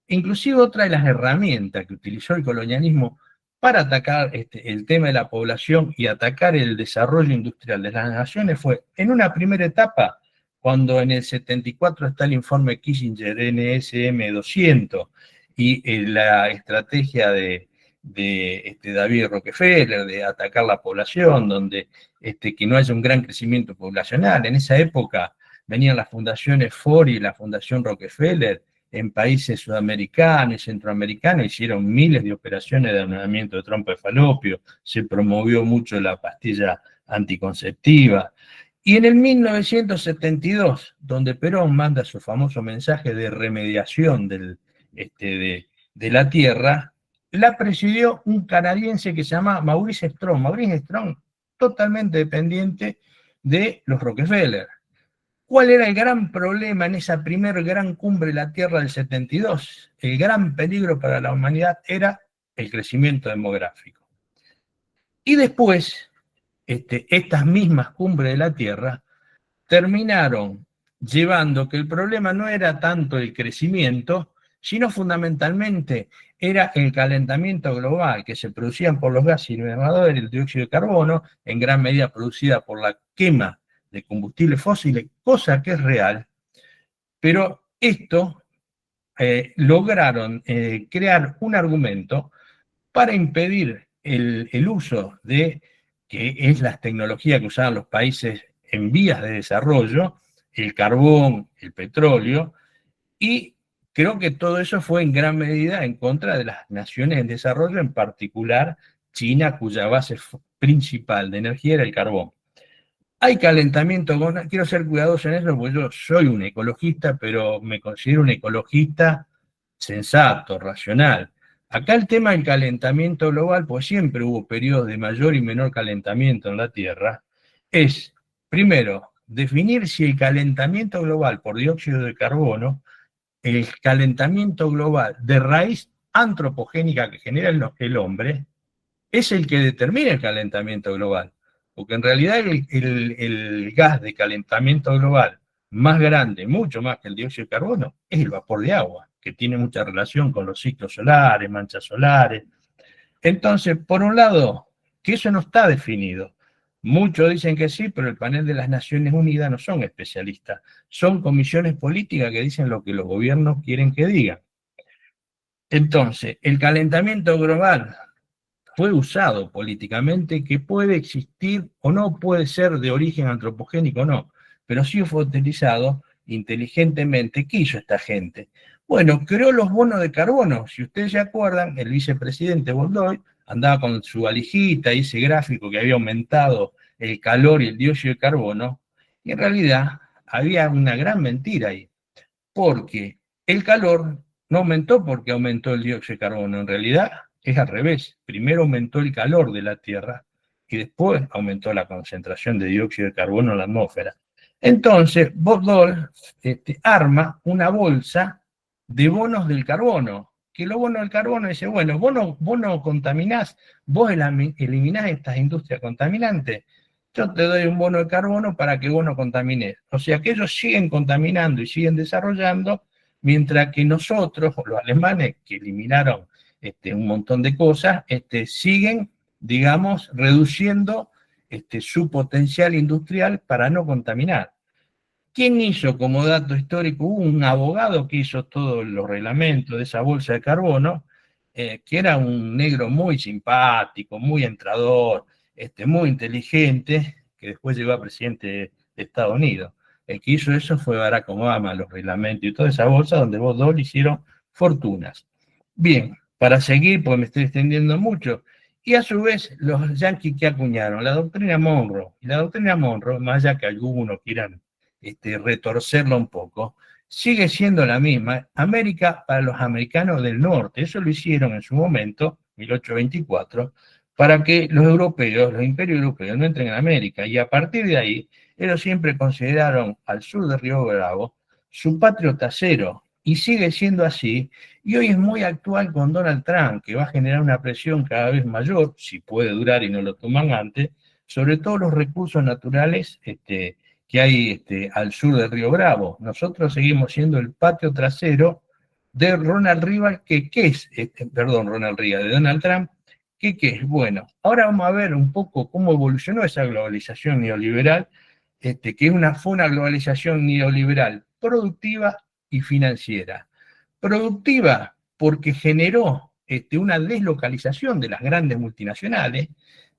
Inclusive otra de las herramientas que utilizó el colonialismo para atacar el tema de la población y atacar el desarrollo industrial de las naciones fue, en una primera etapa, cuando en el 74 está el informe Kissinger NSM 200 y la estrategia de David Rockefeller de atacar la población, donde que no haya un gran crecimiento poblacional. En esa época venían las fundaciones Ford y la Fundación Rockefeller en países sudamericanos y centroamericanos, hicieron miles de operaciones de anonamiento de trompa de falopio, se promovió mucho la pastilla anticonceptiva. Y en el 1972, donde Perón manda su famoso mensaje de remediación de la tierra, la presidió un canadiense que se llama Maurice Strong. Maurice Strong, totalmente dependiente de los Rockefeller. ¿Cuál era el gran problema en esa primer gran cumbre de la Tierra del 72? El gran peligro para la humanidad era el crecimiento demográfico. Y después, estas mismas cumbres de la Tierra terminaron llevando que el problema no era tanto el crecimiento, sino fundamentalmente era el calentamiento global que se producían por los gases invernadores, el dióxido de carbono, en gran medida producida por la quema de combustibles fósiles, cosa que es real, pero esto lograron crear un argumento para impedir el uso de, que es las tecnologías que usaban los países en vías de desarrollo, el carbón, el petróleo, y creo que todo eso fue en gran medida en contra de las naciones en desarrollo, en particular China, cuya base principal de energía era el carbón. Hay calentamiento, quiero ser cuidadoso en eso, porque yo soy un ecologista, pero me considero un ecologista sensato, racional. Acá el tema del calentamiento global, pues siempre hubo periodos de mayor y menor calentamiento en la Tierra, es, primero, definir si el calentamiento global por dióxido de carbono el calentamiento global de raíz antropogénica que genera el hombre es el que determina el calentamiento global. Porque en realidad el gas de calentamiento global más grande, mucho más que el dióxido de carbono, es el vapor de agua, que tiene mucha relación con los ciclos solares, manchas solares. Entonces, por un lado, que eso no está definido. Muchos dicen que sí, pero el panel de las Naciones Unidas no son especialistas, son comisiones políticas que dicen lo que los gobiernos quieren que digan. Entonces, el calentamiento global fue usado políticamente, que puede existir o no puede ser de origen antropogénico o no, pero sí fue utilizado inteligentemente. ¿Qué hizo esta gente? Bueno, creó los bonos de carbono. Si ustedes se acuerdan, el vicepresidente Boldoy andaba con su valijita y ese gráfico que había aumentado el calor y el dióxido de carbono, y en realidad había una gran mentira ahí, porque el calor no aumentó porque aumentó el dióxido de carbono, en realidad es al revés. Primero aumentó el calor de la Tierra y después aumentó la concentración de dióxido de carbono en la atmósfera. Entonces, Bob arma una bolsa de bonos del carbono, que los bonos del carbono dice, bueno, vos no contaminás, vos eliminás estas industrias contaminantes, yo te doy un bono de carbono para que vos no contamines. O sea que ellos siguen contaminando y siguen desarrollando, mientras que nosotros, los alemanes, que eliminaron un montón de cosas, siguen, digamos, reduciendo su potencial industrial para no contaminar. ¿Quién hizo como dato histórico? Hubo un abogado que hizo todos los reglamentos de esa bolsa de carbono, que era un negro muy simpático, muy entrador, muy inteligente, que después llegó a presidente de Estados Unidos. El que hizo eso fue Barack Obama, los reglamentos y toda esa bolsa donde vos dos le hicieron fortunas. Bien, para seguir, porque me estoy extendiendo mucho, y a su vez los yanquis que acuñaron, la doctrina Monroe, y la doctrina Monroe, más allá que algunos quieran retorcerla un poco, sigue siendo la misma. América para los americanos del norte, eso lo hicieron en su momento, 1824, para que los europeos, los imperios europeos no entren en América, y a partir de ahí, ellos siempre consideraron al sur de Río Bravo su patrio trasero, y sigue siendo así, y hoy es muy actual con Donald Trump, que va a generar una presión cada vez mayor, si puede durar y no lo toman antes, sobre todos los recursos naturales que hay al sur del Río Bravo. Nosotros seguimos siendo el patio trasero de Ronald Reagan, ¿qué es? Ronald Reagan, de Donald Trump, ¿qué es? Bueno, ahora vamos a ver un poco cómo evolucionó esa globalización neoliberal, fue una globalización neoliberal productiva y financiera. Productiva porque generó una deslocalización de las grandes multinacionales.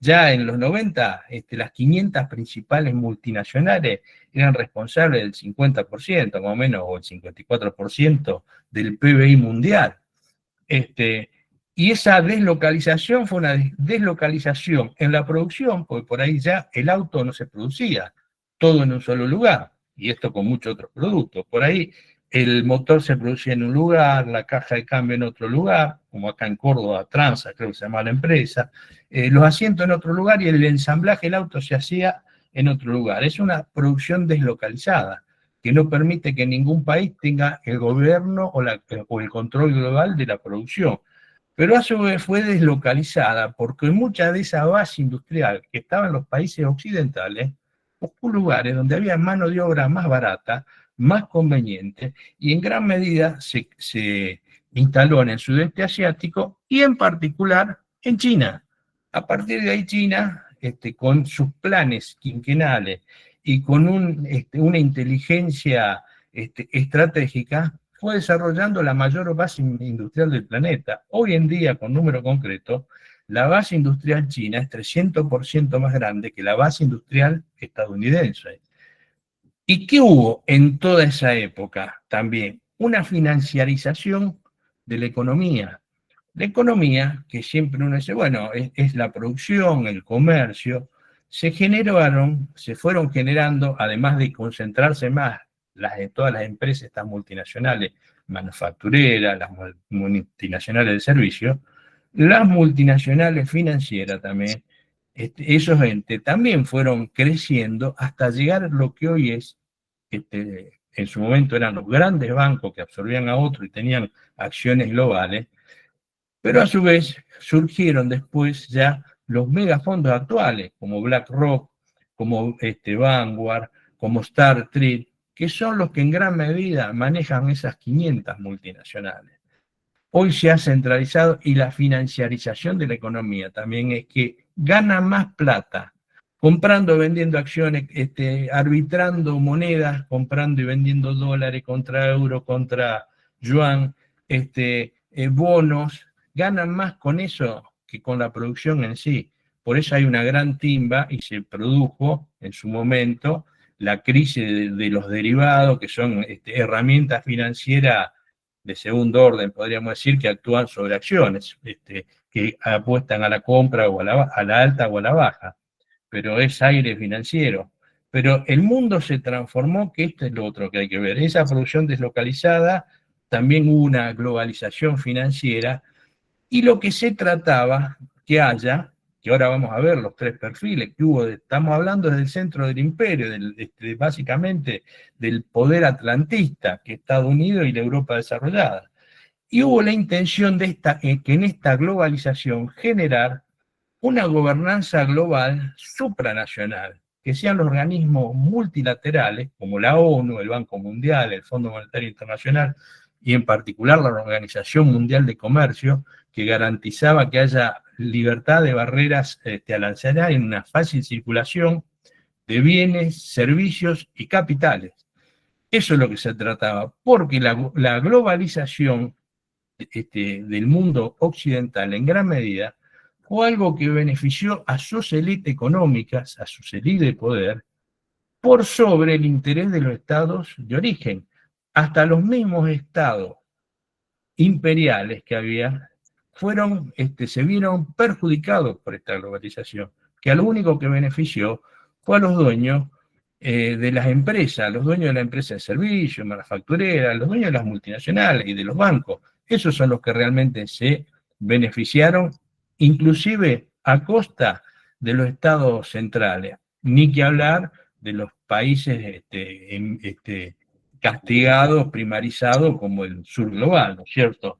Ya en los 90, las 500 principales multinacionales eran responsables del 50%, más o menos, o el 54% del PBI mundial. Y esa deslocalización fue una deslocalización en la producción, porque por ahí ya el auto no se producía, todo en un solo lugar, y esto con muchos otros productos. Por ahí el motor se producía en un lugar, la caja de cambio en otro lugar, como acá en Córdoba, Transa, creo que se llama la empresa, los asientos en otro lugar y el ensamblaje del auto se hacía en otro lugar. Es una producción deslocalizada, que no permite que ningún país tenga el gobierno o el control global de la producción. Pero a su vez fue deslocalizada porque mucha de esa base industrial que estaba en los países occidentales buscó lugares donde había mano de obra más barata, más conveniente, y en gran medida se instaló en el sudeste asiático y en particular en China. A partir de ahí China, con sus planes quinquenales y con una inteligencia estratégica, fue desarrollando la mayor base industrial del planeta. Hoy en día, con número concreto, la base industrial china es 300% más grande que la base industrial estadounidense. ¿Y qué hubo en toda esa época también? Una financiarización de la economía. La economía, que siempre uno dice, bueno, es la producción, el comercio, se fueron generando, además de concentrarse más todas las empresas, estas multinacionales manufactureras, las multinacionales de servicios, las multinacionales financieras también, esos entes también fueron creciendo hasta llegar a lo que hoy es en su momento eran los grandes bancos que absorbían a otros y tenían acciones globales, pero a su vez surgieron después ya los megafondos actuales, como BlackRock, como Vanguard, como Star Street, que son los que en gran medida manejan esas 500 multinacionales. Hoy se ha centralizado y la financiarización de la economía también es que ganan más plata comprando, vendiendo acciones, arbitrando monedas, comprando y vendiendo dólares contra euro, contra yuan, bonos, ganan más con eso que con la producción en sí. Por eso hay una gran timba y se produjo en su momento la crisis de los derivados, que son herramientas financieras de segundo orden, podríamos decir, que actúan sobre acciones, que apuestan a la compra o a la alta o a la baja, pero es aire financiero. Pero el mundo se transformó, que esto es lo otro que hay que ver. Esa producción deslocalizada, también hubo una globalización financiera, y lo que se trataba que haya, que ahora vamos a ver los tres perfiles que hubo, estamos hablando desde el centro del imperio, básicamente del poder atlantista, que es Estados Unidos y la Europa desarrollada. Y hubo la intención de que en esta globalización generar una gobernanza global supranacional, que sean los organismos multilaterales, como la ONU, el Banco Mundial, el Fondo Monetario Internacional, y en particular la Organización Mundial de Comercio, que garantizaba que haya libertad de barreras arancelarias en una fácil circulación de bienes, servicios y capitales. Eso es lo que se trataba, porque la globalización del mundo occidental en gran medida fue algo que benefició a sus élites económicas, a sus élites de poder, por sobre el interés de los estados de origen. Hasta los mismos estados imperiales que había se vieron perjudicados por esta globalización, que a lo único que benefició fue a los dueños de las empresas, los dueños de la empresa de servicios, manufactureras, los dueños de las multinacionales y de los bancos. Esos son los que realmente se beneficiaron, inclusive a costa de los estados centrales, ni que hablar de los países castigados, primarizados, como el sur global, ¿no es cierto?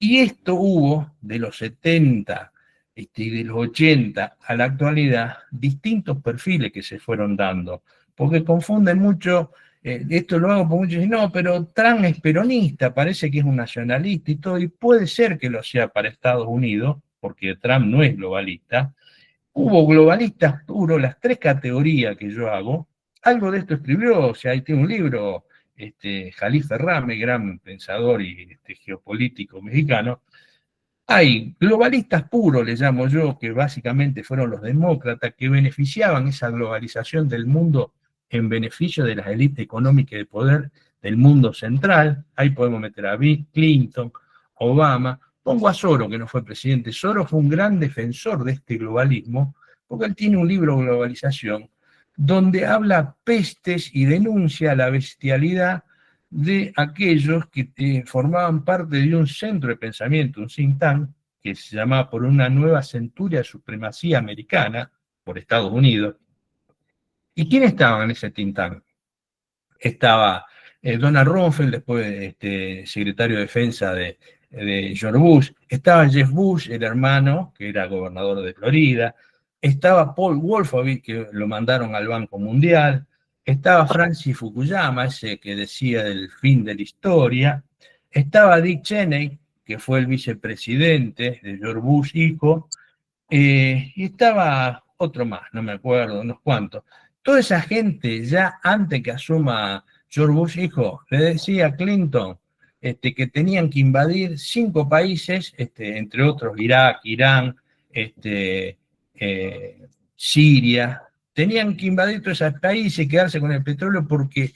Y esto hubo, de los 70 y de los 80 a la actualidad, distintos perfiles que se fueron dando, porque confunden mucho, esto lo hago por muchos, dicen, no, pero Trump es peronista, parece que es un nacionalista y todo, y puede ser que lo sea para Estados Unidos, porque Trump no es globalista. Hubo globalistas puros, las tres categorías que yo hago, algo de esto escribió, o sea, ahí tiene un libro, Jalil Ferrame, gran pensador y geopolítico mexicano. Hay globalistas puros, le llamo yo, que básicamente fueron los demócratas, que beneficiaban esa globalización del mundo en beneficio de las élites económicas de poder del mundo central. Ahí podemos meter a Bill Clinton, Obama. Pongo a Soros, que no fue presidente. Soros fue un gran defensor de este globalismo, porque él tiene un libro, Globalización, donde habla pestes y denuncia la bestialidad de aquellos que formaban parte de un centro de pensamiento, un think tank, que se llamaba Por una nueva centuria de supremacía americana, por Estados Unidos. ¿Y quién estaba en ese think tank? Estaba Donald Rumsfeld, después secretario de Defensa de George Bush, estaba Jeff Bush, el hermano, que era gobernador de Florida, estaba Paul Wolfowitz, que lo mandaron al Banco Mundial, estaba Francis Fukuyama, ese que decía del fin de la historia, estaba Dick Cheney, que fue el vicepresidente de George Bush hijo, y estaba otro más, no me acuerdo, unos cuantos. Toda esa gente, ya antes que asuma George Bush hijo, le decía a Clinton que tenían que invadir 5 países, entre otros Irak, Irán, Siria, tenían que invadir todos esos países y quedarse con el petróleo porque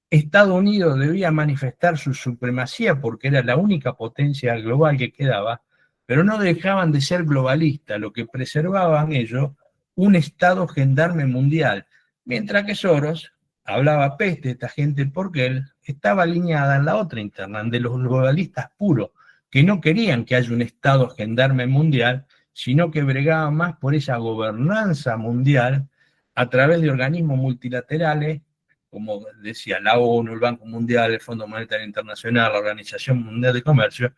Estados Unidos debía manifestar su supremacía porque era la única potencia global que quedaba, pero no dejaban de ser globalistas, lo que preservaban ellos un Estado gendarme mundial, mientras que Soros hablaba peste de esta gente porque él estaba alineada en la otra interna, de los globalistas puros, que no querían que haya un Estado gendarme mundial, sino que bregaban más por esa gobernanza mundial a través de organismos multilaterales como decía, la ONU, el Banco Mundial, el Fondo Monetario Internacional, la Organización Mundial de Comercio,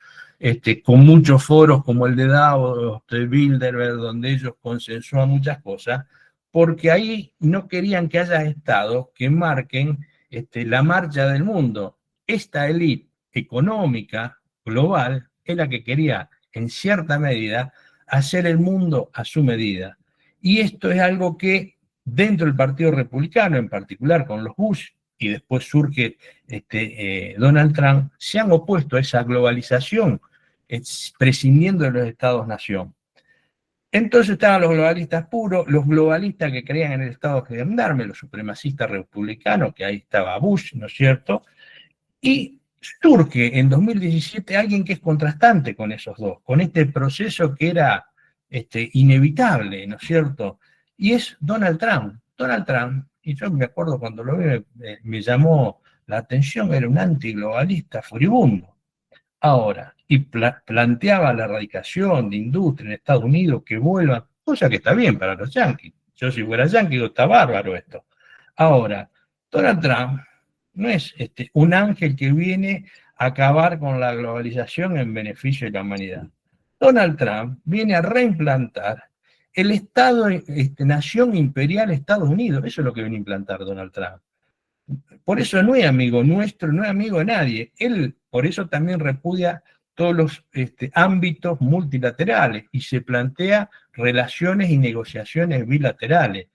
con muchos foros como el de Davos, de Bilderberg, donde ellos consensúan muchas cosas, porque ahí no querían que haya estados que marquen la marcha del mundo. Esta élite económica global es la que quería, en cierta medida, hacer el mundo a su medida. Y esto es algo que dentro del Partido Republicano, en particular con los Bush, y después surge Donald Trump, se han opuesto a esa globalización, prescindiendo de los estados-nación. Entonces estaban los globalistas puros, los globalistas que creían en el Estado gendarme, los supremacistas republicanos, que ahí estaba Bush, ¿no es cierto? Y surge en 2017 alguien que es contrastante con esos dos, con este proceso que era inevitable, ¿no es cierto? Y es Donald Trump. Donald Trump, y yo me acuerdo cuando lo vi, me llamó la atención, era un antiglobalista furibundo. Ahora, y planteaba la erradicación de industria en Estados Unidos, que vuelvan, cosa que está bien para los yanquis. Yo si fuera yanqui, digo, está bárbaro esto. Ahora, Donald Trump no es un ángel que viene a acabar con la globalización en beneficio de la humanidad. Donald Trump viene a reimplantar el Estado, nación imperial Estados Unidos. Eso es lo que viene a implantar Donald Trump. Por eso no es amigo nuestro, no es amigo de nadie. Él, por eso también repudia todos los ámbitos multilaterales y se plantea relaciones y negociaciones bilaterales.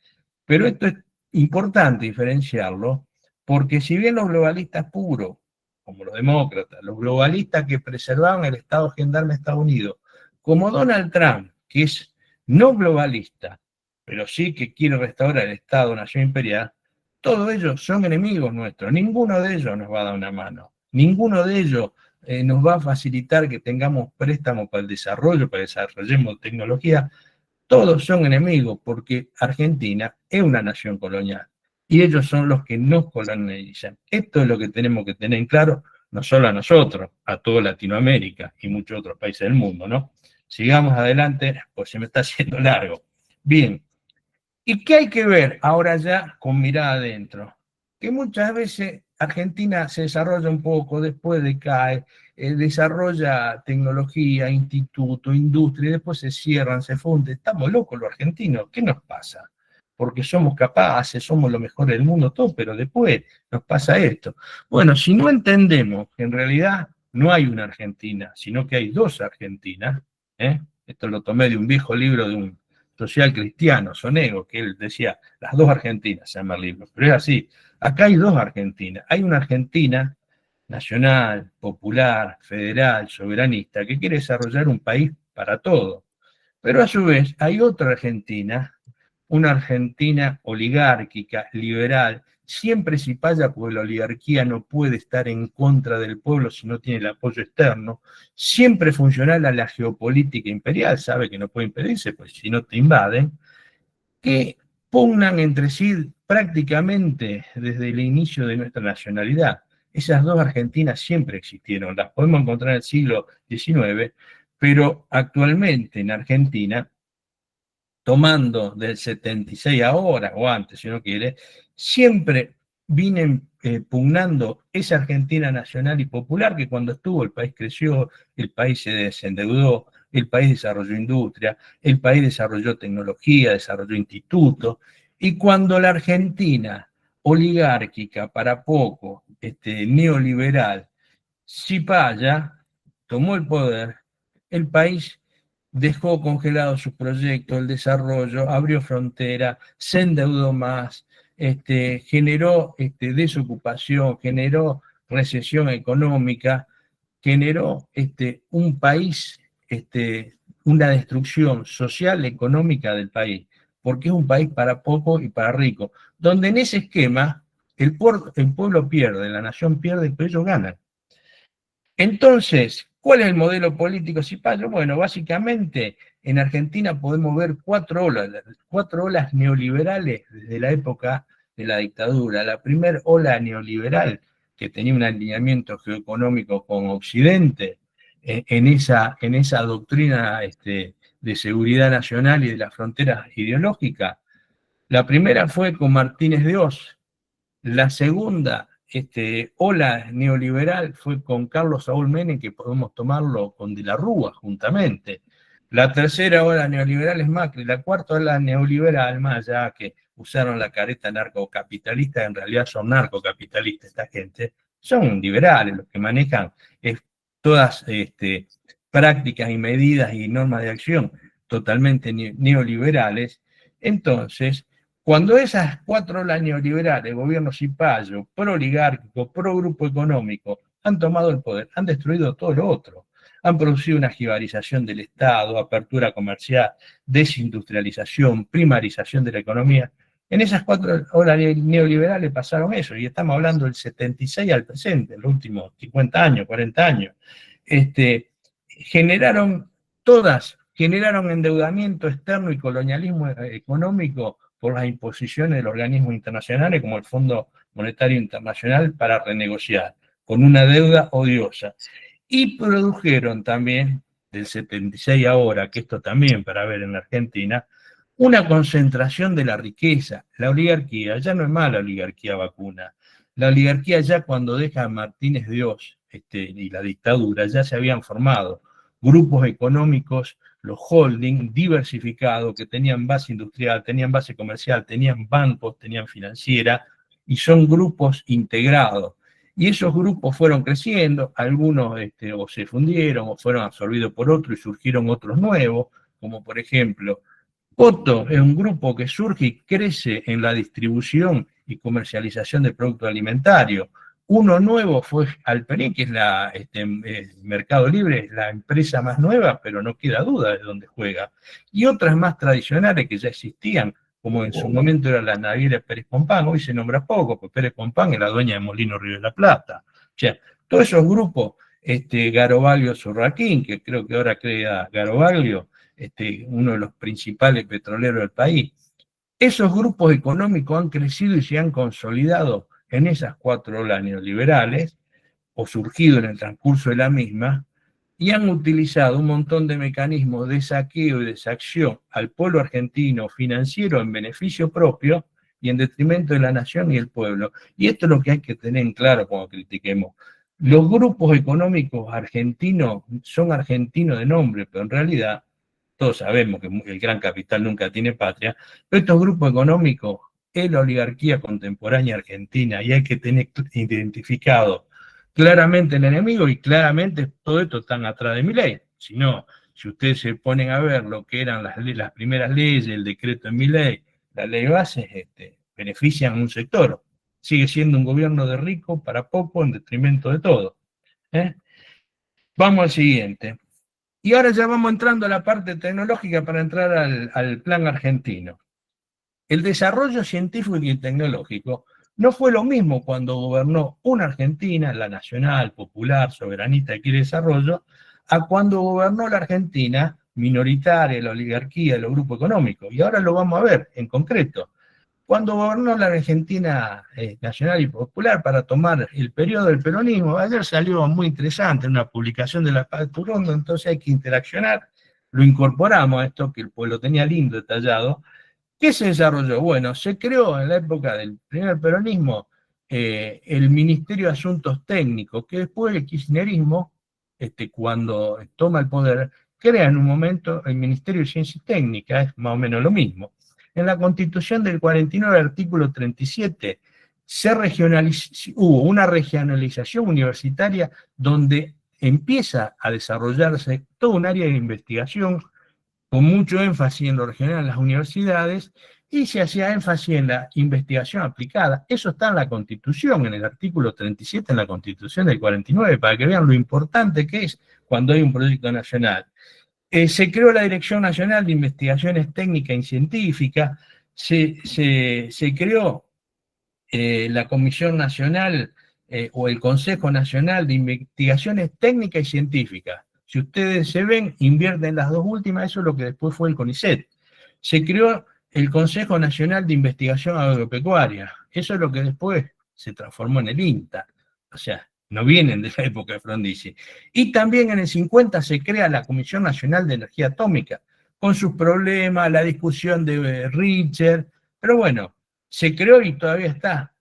Pero esto es importante diferenciarlo, porque si bien los globalistas puros, como los demócratas, los globalistas que preservaban el Estado gendarme de Estados Unidos, como Donald Trump, que es no globalista, pero sí que quiere restaurar el Estado-nación imperial, todos ellos son enemigos nuestros, ninguno de ellos nos va a dar una mano, ninguno de ellos nos va a facilitar que tengamos préstamos para el desarrollo, para que desarrollemos tecnología. Todos son enemigos porque Argentina es una nación colonial y ellos son los que nos colonizan. Esto es lo que tenemos que tener en claro, no solo a nosotros, a toda Latinoamérica y muchos otros países del mundo, ¿no? Sigamos adelante, pues se me está haciendo largo. Bien, ¿y qué hay que ver ahora ya con mirada adentro? Que muchas veces Argentina se desarrolla un poco, después decae, desarrolla tecnología, instituto, industria, y después se cierran, se funden. Estamos locos los argentinos, ¿qué nos pasa? Porque somos capaces, somos lo mejor del mundo, todo, pero después nos pasa esto. Bueno, si no entendemos que en realidad no hay una Argentina, sino que hay dos Argentinas, esto lo tomé de un viejo libro de un social cristiano, Sonego, que él decía, las dos Argentinas, se llama el libro, pero es así, acá hay dos Argentinas, hay una Argentina nacional, popular, federal, soberanista, que quiere desarrollar un país para todos, pero a su vez hay otra Argentina, una Argentina oligárquica, liberal, siempre si falla, porque la oligarquía no puede estar en contra del pueblo si no tiene el apoyo externo, siempre funcional a la geopolítica imperial, sabe que no puede impedirse, pues si no te invaden, que pugnan entre sí prácticamente desde el inicio de nuestra nacionalidad. Esas dos Argentinas siempre existieron, las podemos encontrar en el siglo XIX, pero actualmente en Argentina, tomando del 76 ahora, o antes si uno quiere, siempre vienen pugnando esa Argentina nacional y popular que cuando estuvo el país creció, el país se desendeudó, el país desarrolló industria, el país desarrolló tecnología, desarrolló institutos, y cuando la Argentina oligárquica, para poco, neoliberal, Cipaya tomó el poder, el país dejó congelados sus proyectos, el desarrollo, abrió frontera, se endeudó más, generó desocupación, generó recesión económica, generó un país, una destrucción social, económica del país, porque es un país para poco y para rico, donde en ese esquema el pueblo pierde, la nación pierde, pero ellos ganan. Entonces, ¿cuál es el modelo político cipayo? Bueno, básicamente en Argentina podemos ver cuatro olas neoliberales desde la época de la dictadura. La primera ola neoliberal, que tenía un alineamiento geoeconómico con Occidente, en esa doctrina de seguridad nacional y de las fronteras ideológicas. La primera fue con Martínez de Oz, La segunda ola neoliberal fue con Carlos Saúl Menem, que podemos tomarlo con De la Rúa juntamente. La tercera ola neoliberal es Macri. La cuarta ola neoliberal, más allá que usaron la careta narcocapitalista, en realidad son narcocapitalistas esta gente, son liberales, los que manejan todas prácticas y medidas y normas de acción totalmente neoliberales. Entonces, cuando esas 4 olas neoliberales, gobierno cipayo, pro-oligárquico, pro-grupo económico, han tomado el poder, han destruido todo lo otro. Han producido una jibarización del Estado, apertura comercial, desindustrialización, primarización de la economía. En esas 4 olas neoliberales pasaron eso, y estamos hablando del 76 al presente, los últimos 50 años, 40 años. Generaron endeudamiento externo y colonialismo económico por las imposiciones de los organismos internacionales como el Fondo Monetario Internacional para renegociar, con una deuda odiosa. Y produjeron también, del 76 ahora, que esto también para ver en la Argentina, una concentración de la riqueza. La oligarquía ya no es más la oligarquía vacuna. La oligarquía ya cuando deja a Martínez Dios y la dictadura, ya se habían formado grupos económicos, los holding diversificados, que tenían base industrial, tenían base comercial, tenían bancos, tenían financiera, y son grupos integrados. Y esos grupos fueron creciendo, algunos o se fundieron o fueron absorbidos por otros y surgieron otros nuevos, como por ejemplo, Poto es un grupo que surge y crece en la distribución y comercialización de productos alimentarios. Uno nuevo fue Alperín, que es Mercado Libre, es la empresa más nueva, pero no queda duda de dónde juega. Y otras más tradicionales que ya existían, como en su momento era la naviera Pérez Compán, hoy se nombra poco, porque Pérez Compán es la dueña de Molino Río de la Plata. O sea, todos esos grupos, Garobaglio Surraquín, que creo que ahora crea Garobaglio, uno de los principales petroleros del país, esos grupos económicos han crecido y se han consolidado en esas 4 olas neoliberales, o surgido en el transcurso de la misma, y han utilizado un montón de mecanismos de saqueo y desacción al pueblo argentino financiero en beneficio propio y en detrimento de la nación y el pueblo. Y esto es lo que hay que tener en claro cuando critiquemos. Los grupos económicos argentinos son argentinos de nombre, pero en realidad todos sabemos que el gran capital nunca tiene patria, pero estos grupos económicos es la oligarquía contemporánea argentina y hay que tener identificado claramente el enemigo y claramente todo esto están atrás de Milei. Si no, si ustedes se ponen a ver lo que eran las primeras leyes, el decreto de Milei, la ley base, benefician a un sector. Sigue siendo un gobierno de ricos para poco en detrimento de todo. Vamos al siguiente. Y ahora ya vamos entrando a la parte tecnológica para entrar al plan argentino. El desarrollo científico y tecnológico no fue lo mismo cuando gobernó una Argentina, la nacional, popular, soberanista que quiere desarrollo, a cuando gobernó la Argentina minoritaria, la oligarquía, los grupos económicos. Y ahora lo vamos a ver en concreto. Cuando gobernó la Argentina nacional y popular para tomar el periodo del peronismo, ayer salió muy interesante una publicación de la Paz Turondo, entonces hay que interaccionar, lo incorporamos a esto que el pueblo tenía lindo, detallado. ¿Qué se desarrolló? Bueno, se creó en la época del primer peronismo el Ministerio de Asuntos Técnicos, que después el kirchnerismo, cuando toma el poder, crea en un momento el Ministerio de Ciencias Técnicas, es más o menos lo mismo. En la Constitución del 49, artículo 37, hubo una regionalización universitaria donde empieza a desarrollarse todo un área de investigación con mucho énfasis en lo regional en las universidades y se hacía énfasis en la investigación aplicada. Eso está en la Constitución, en el artículo 37, en la Constitución del 49, para que vean lo importante que es cuando hay un proyecto nacional. Se creó la Dirección Nacional de Investigaciones Técnicas y Científicas, se creó la Comisión Nacional o el Consejo Nacional de Investigaciones Técnicas y Científicas. Si ustedes se ven, invierten las dos últimas, eso es lo que después fue el CONICET. Se creó el Consejo Nacional de Investigación Agropecuaria, eso es lo que después se transformó en el INTA. O sea, no vienen de la época de Frondizi. Y también en el 50 se crea la Comisión Nacional de Energía Atómica, con sus problemas, la discusión de Richter, pero bueno, se creó y todavía está.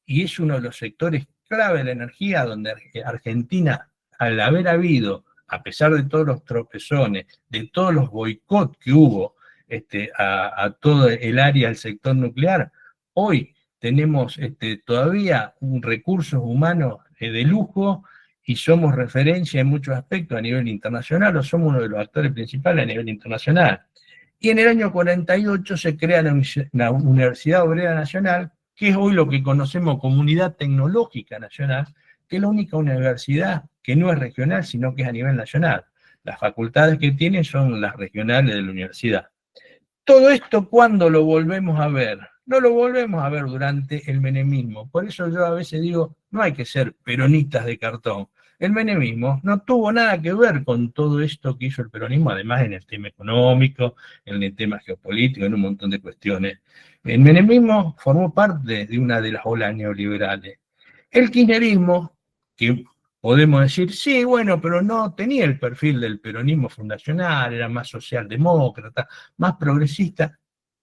y es uno de los sectores clave de la energía donde Argentina, al haber habido, a pesar de todos los tropezones, de todos los boicots que hubo a todo el área del sector nuclear, hoy tenemos todavía recursos humanos de lujo y somos referencia en muchos aspectos a nivel internacional, o somos uno de los actores principales a nivel internacional. Y en el año 48 se crea la Universidad Obrera Nacional, que es hoy lo que conocemos como Unidad Tecnológica Nacional, que es la única universidad que no es regional, sino que es a nivel nacional. Las facultades que tiene son las regionales de la universidad. Todo esto, ¿cuándo lo volvemos a ver? No lo volvemos a ver durante el menemismo. Por eso yo a veces digo, no hay que ser peronistas de cartón. El menemismo no tuvo nada que ver con todo esto que hizo el peronismo, además en el tema económico, en el tema geopolítico, en un montón de cuestiones. El menemismo formó parte de una de las olas neoliberales. El kirchnerismo, que podemos decir, sí, bueno, pero no tenía el perfil del peronismo fundacional, era más socialdemócrata, más progresista,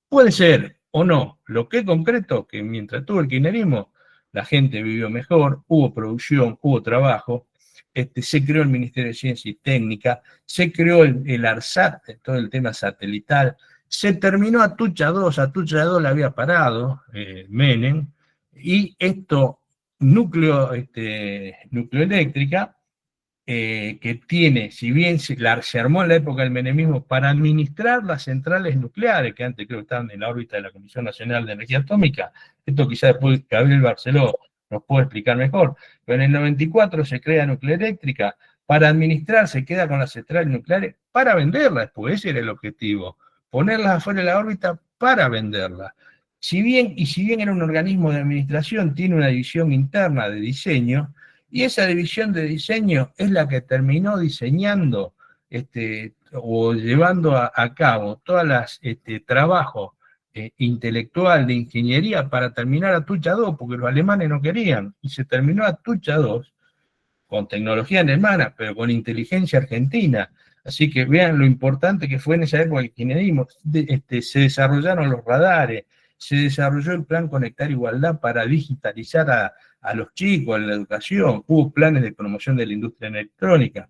puede ser o no. Lo que es concreto, que mientras tuvo el kirchnerismo, la gente vivió mejor, hubo producción, hubo trabajo, se creó el Ministerio de Ciencia y Técnica, se creó el ARSAT, todo el tema satelital, se terminó Atucha 2 la había parado Menem, y esto, nucleoeléctrica, que tiene, si bien se armó en la época del menemismo para administrar las centrales nucleares, que antes creo que estaban en la órbita de la Comisión Nacional de Energía Atómica, esto quizás después Gabriel Barceló nos puede explicar mejor, pero en el 94 se crea Nucleoeléctrica para administrar, se queda con las centrales nucleares para venderlas, pues ese era el objetivo, ponerlas afuera de la órbita para venderlas. Si bien era un organismo de administración, tiene una división interna de diseño, y esa división de diseño es la que terminó diseñando o llevando a cabo todas las trabajos intelectual de ingeniería para terminar Atucha 2, porque los alemanes no querían, y se terminó Atucha 2 con tecnología alemana, pero con inteligencia argentina. Así que vean lo importante que fue en esa época el kirchnerismo. Se desarrollaron los radares, se desarrolló el plan Conectar Igualdad para digitalizar a los chicos, a la educación, hubo planes de promoción de la industria electrónica.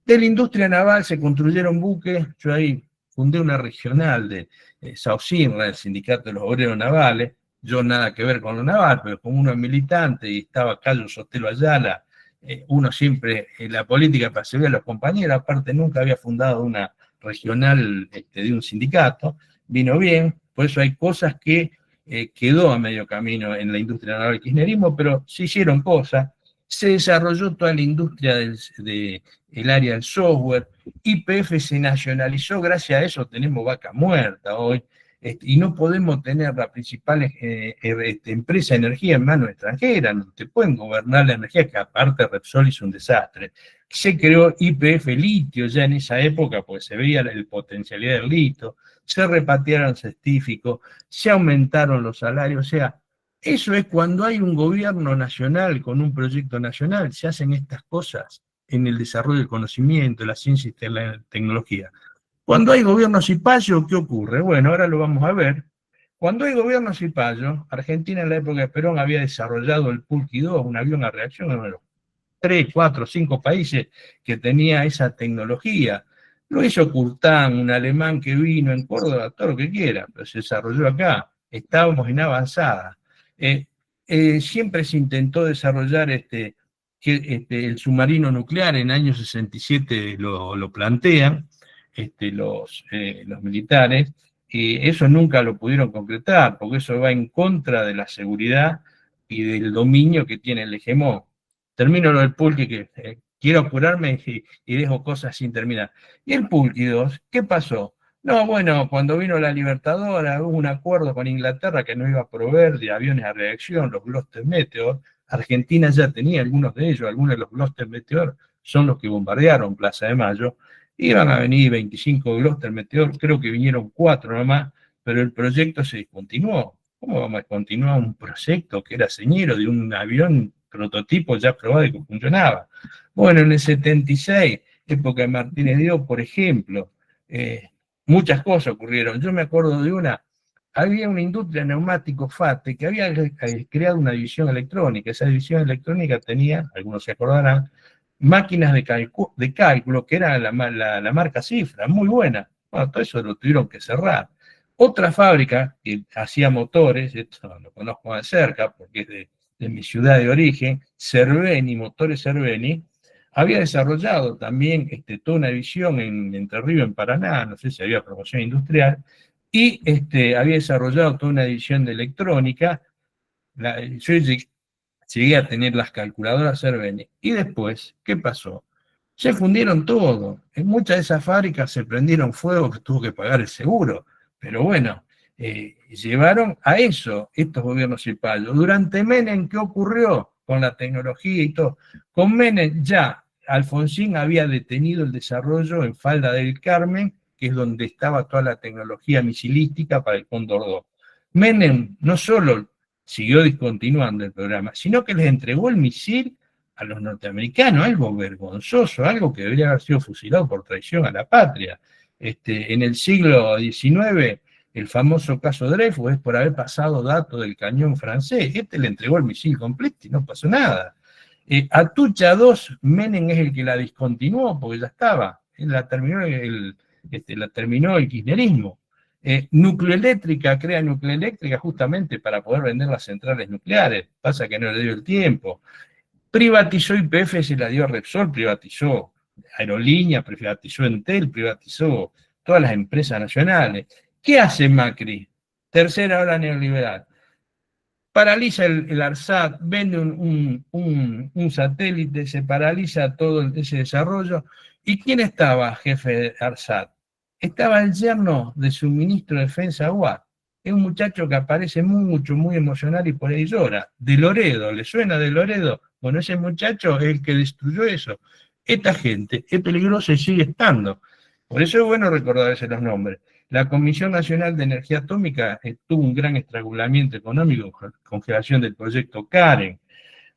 De la industria naval se construyeron buques, yo ahí fundé una regional de SAOCINRA, el Sindicato de los Obreros Navales, yo nada que ver con lo naval, pero como uno es militante y estaba Cayo Sotelo Ayala, uno siempre en la política para servir a los compañeros, aparte nunca había fundado una regional de un sindicato, vino bien, por eso hay cosas que quedó a medio camino en la industria naval del kirchnerismo, pero se hicieron cosas, se desarrolló toda la industria del área del software, YPF se nacionalizó, gracias a eso tenemos vaca muerta hoy, y no podemos tener las principales empresas de energía en manos extranjeras, no te pueden gobernar la energía, que aparte Repsol hizo un desastre. Se creó YPF litio ya en esa época, porque se veía la potencialidad del litio, se repatriaron cestíficos, se aumentaron los salarios, o sea, eso es cuando hay un gobierno nacional con un proyecto nacional, se hacen estas cosas en el desarrollo del conocimiento, la ciencia y la tecnología. Cuando hay gobierno cipayo, ¿qué ocurre? Bueno, ahora lo vamos a ver. Cuando hay gobierno cipayo, Argentina en la época de Perón había desarrollado el Pulqui 2, un avión a reacción, uno de los 3, 4, 5 países que tenía esa tecnología. Lo hizo Curtán, un alemán que vino en Córdoba, todo lo que quiera, pero se desarrolló acá. Estábamos en avanzada. Siempre se intentó desarrollar el submarino nuclear, en año 67 lo plantean los militares, y eso nunca lo pudieron concretar, porque eso va en contra de la seguridad y del dominio que tiene el hegemón. Termino lo del Pulqui, que quiero apurarme y dejo cosas sin terminar. Y el Pulqui 2, ¿qué pasó? No, bueno, cuando vino la Libertadora hubo un acuerdo con Inglaterra que nos iba a proveer de aviones a reacción, los Gloster Meteor. Argentina ya tenía algunos de ellos, algunos de los Gloster Meteor son los que bombardearon Plaza de Mayo. Iban a venir 25 Gloster Meteor, creo que vinieron 4 nomás, pero el proyecto se discontinuó. ¿Cómo vamos a continuar un proyecto que era señero de un avión prototipo ya probado y que funcionaba? Bueno, en el 76, época de Martínez Dios, por ejemplo, muchas cosas ocurrieron. Yo me acuerdo de una, había una industria neumático FATE que había creado una división electrónica. Esa división electrónica tenía, algunos se acordarán, máquinas de cálculo que era la marca Cifra, muy buena. Bueno, todo eso lo tuvieron que cerrar. Otra fábrica que hacía motores, esto lo conozco más de cerca porque es de mi ciudad de origen, Cerveni, Motores Cerveni, había desarrollado también toda una división en Entre Ríos, en Paraná, no sé si había promoción industrial, y había desarrollado toda una división de electrónica. Yo llegué a tener las calculadoras Cerveni. Y después, ¿qué pasó? Se fundieron todo. En muchas de esas fábricas se prendieron fuego que tuvo que pagar el seguro. Pero bueno, llevaron a eso estos gobiernos cipayos. Durante Menem, ¿qué ocurrió con la tecnología y todo? Con Menem ya Alfonsín había detenido el desarrollo en Falda del Carmen, que es donde estaba toda la tecnología misilística para el Cóndor 2. Menem no solo siguió discontinuando el programa, sino que les entregó el misil a los norteamericanos, algo vergonzoso, algo que debería haber sido fusilado por traición a la patria. En el siglo XIX, el famoso caso Dreyfus es por haber pasado datos del cañón francés. Le entregó el misil completo y no pasó nada. Atucha 2, Menem es el que la discontinuó porque ya estaba. La terminó el kirchnerismo. Nucleoeléctrica crea Nucleoeléctrica justamente para poder vender las centrales nucleares. Pasa que no le dio el tiempo. Privatizó YPF, se la dio a Repsol, privatizó Aerolíneas, privatizó Entel, privatizó todas las empresas nacionales. ¿Qué hace Macri? Tercera ola neoliberal. Paraliza el ARSAT, vende un satélite, se paraliza todo ese desarrollo. ¿Y quién estaba jefe de ARSAT? Estaba el yerno de su ministro de Defensa, Aguad. Es un muchacho que aparece mucho, muy emocional y por ahí llora. De Loredo, ¿le suena de Loredo? Bueno, ese muchacho es el que destruyó eso. Esta gente es peligrosa y sigue estando. Por eso es bueno recordarse los nombres. La Comisión Nacional de Energía Atómica tuvo un gran estrangulamiento económico, congelación del proyecto Karen.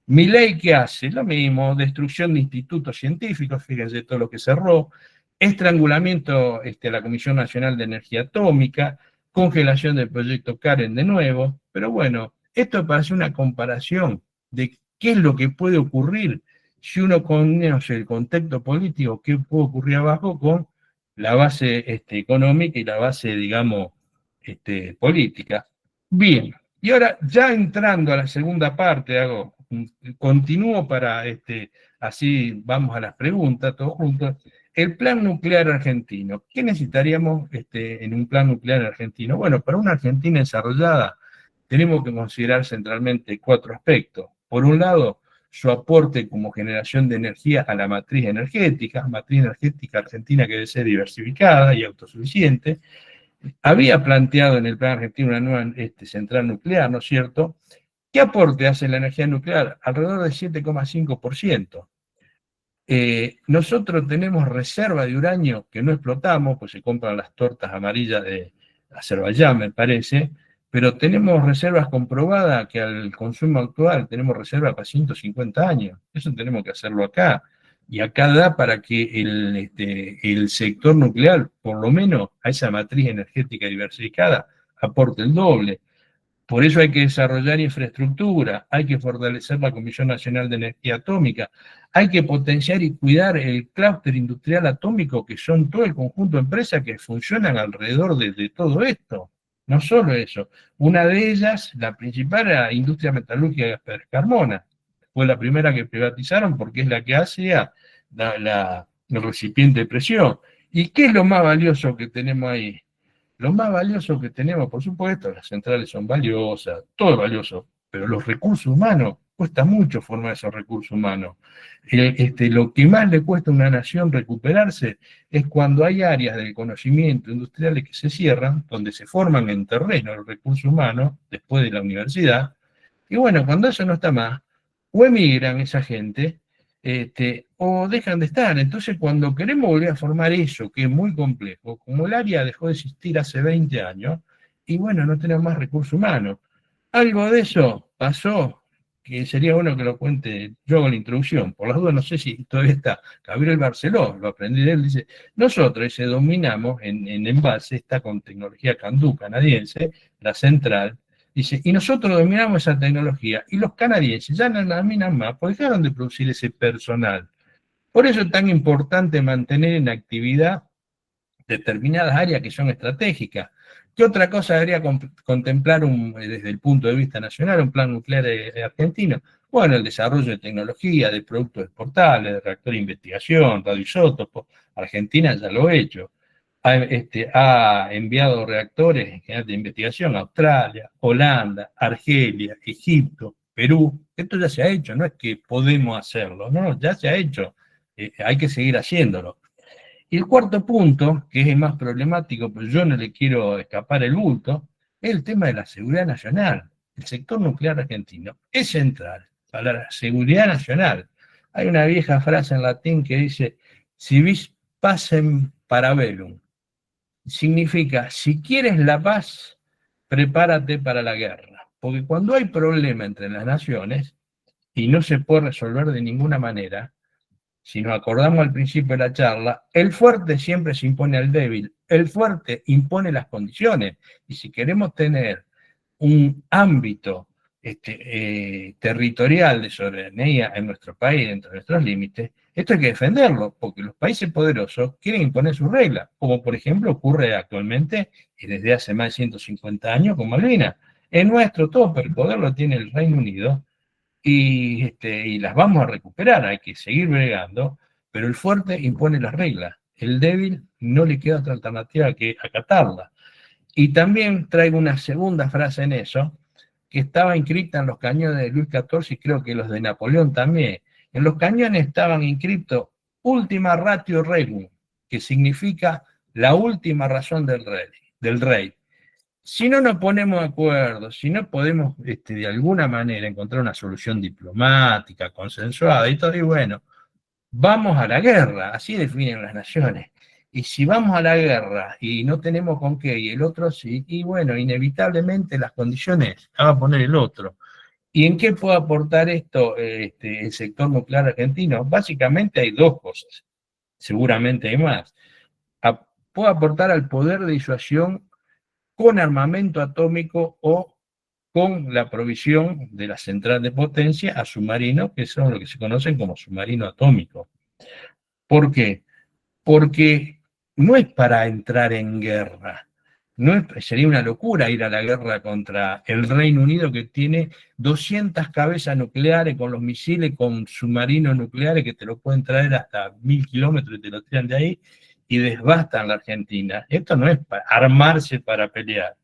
Milei, ¿qué hace? Lo mismo, destrucción de institutos científicos, fíjense todo lo que cerró, estrangulamiento a la Comisión Nacional de Energía Atómica, congelación del proyecto Karen de nuevo, pero bueno, esto para hacer una comparación de qué es lo que puede ocurrir si uno conoce el contexto político, qué puede ocurrir abajo con la base económica y la base, digamos, política. Bien, y ahora ya entrando a la segunda parte, continúo para, así vamos a las preguntas todos juntos. El plan nuclear argentino. ¿Qué necesitaríamos en un plan nuclear argentino? Bueno, para una Argentina desarrollada tenemos que considerar centralmente 4 aspectos. Por un lado, su aporte como generación de energía a la matriz energética argentina que debe ser diversificada y autosuficiente. Había planteado en el plan argentino una nueva central nuclear, ¿no es cierto? ¿Qué aporte hace la energía nuclear? Alrededor del 7,5%. Nosotros tenemos reserva de uranio que no explotamos, pues se compran las tortas amarillas de Azerbaiyán, me parece, pero tenemos reservas comprobadas que al consumo actual tenemos reserva para 150 años. Eso tenemos que hacerlo acá. Y acá da para que el sector nuclear, por lo menos a esa matriz energética diversificada, aporte el doble. Por eso hay que desarrollar infraestructura, hay que fortalecer la Comisión Nacional de Energía Atómica, hay que potenciar y cuidar el clúster industrial atómico, que son todo el conjunto de empresas que funcionan alrededor de todo esto. No solo eso, una de ellas, la principal, era la industria metalúrgica de Carmona. Fue la primera que privatizaron porque es la que hace el recipiente de presión. ¿Y qué es lo más valioso que tenemos ahí? Lo más valioso que tenemos, por supuesto, las centrales son valiosas, todo es valioso, pero los recursos humanos, cuesta mucho formar esos recursos humanos. Lo que más le cuesta a una nación recuperarse es cuando hay áreas del conocimiento industriales que se cierran, donde se forman en terreno los recursos humanos, después de la universidad, y bueno, cuando eso no está más, o emigran esa gente, o dejan de estar. Entonces, cuando queremos volver a formar eso, que es muy complejo, como el área dejó de existir hace 20 años, y bueno, no tenemos más recursos humanos. Algo de eso pasó que sería bueno que lo cuente, yo hago la introducción, por las dudas no sé si todavía está, Gabriel Barceló, lo aprendí de él, dice, nosotros dice, dominamos en envase, está con tecnología Candu canadiense, la central, dice, y nosotros dominamos esa tecnología, y los canadienses ya no la dominan más, porque dejaron de producir ese personal. Por eso es tan importante mantener en actividad determinadas áreas que son estratégicas. ¿Qué otra cosa debería contemplar desde el punto de vista nacional un plan nuclear argentino? Bueno, el desarrollo de tecnología, de productos exportables, de reactor de investigación, radioisótopos. Argentina ya lo ha hecho. Ha enviado reactores de investigación a Australia, Holanda, Argelia, Egipto, Perú. Esto ya se ha hecho, no es que podemos hacerlo, no, ya se ha hecho. Hay que seguir haciéndolo. Y el cuarto punto, que es el más problemático, pero yo no le quiero escapar el bulto, es el tema de la seguridad nacional. El sector nuclear argentino es central para la seguridad nacional. Hay una vieja frase en latín que dice, si vis pacem para bellum. Significa, si quieres la paz, prepárate para la guerra. Porque cuando hay problema entre las naciones, y no se puede resolver de ninguna manera, si nos acordamos al principio de la charla, el fuerte siempre se impone al débil, el fuerte impone las condiciones, y si queremos tener un ámbito territorial de soberanía en nuestro país, dentro de nuestros límites, esto hay que defenderlo, porque los países poderosos quieren imponer sus reglas, como por ejemplo ocurre actualmente y desde hace más de 150 años con Malvinas. Es nuestro todo, pero el poder lo tiene el Reino Unido, y las vamos a recuperar, hay que seguir bregando, pero el fuerte impone las reglas, el débil no le queda otra alternativa que acatarla. Y también traigo una segunda frase en eso, que estaba inscrita en los cañones de Luis XIV y creo que los de Napoleón también. En los cañones estaban inscritos Ultima Ratio Regum, que significa la última razón del rey. Si no nos ponemos de acuerdo, si no podemos de alguna manera encontrar una solución diplomática, consensuada y todo, y bueno, vamos a la guerra, así definen las naciones. Y si vamos a la guerra y no tenemos con qué, y el otro sí, y bueno, inevitablemente las condiciones las va a poner el otro. ¿Y en qué puede aportar esto el sector nuclear argentino? Básicamente hay dos cosas, seguramente hay más. Puede aportar al poder de disuasión con armamento atómico o con la provisión de la central de potencia a submarinos, que son lo que se conocen como submarino atómico. ¿Por qué? Porque no es para entrar en guerra. Sería una locura ir a la guerra contra el Reino Unido, que tiene 200 cabezas nucleares con los misiles, con submarinos nucleares que te lo pueden traer hasta 1000 kilómetros y te lo tiran de ahí y desbastan la Argentina. Esto no es para armarse para pelear,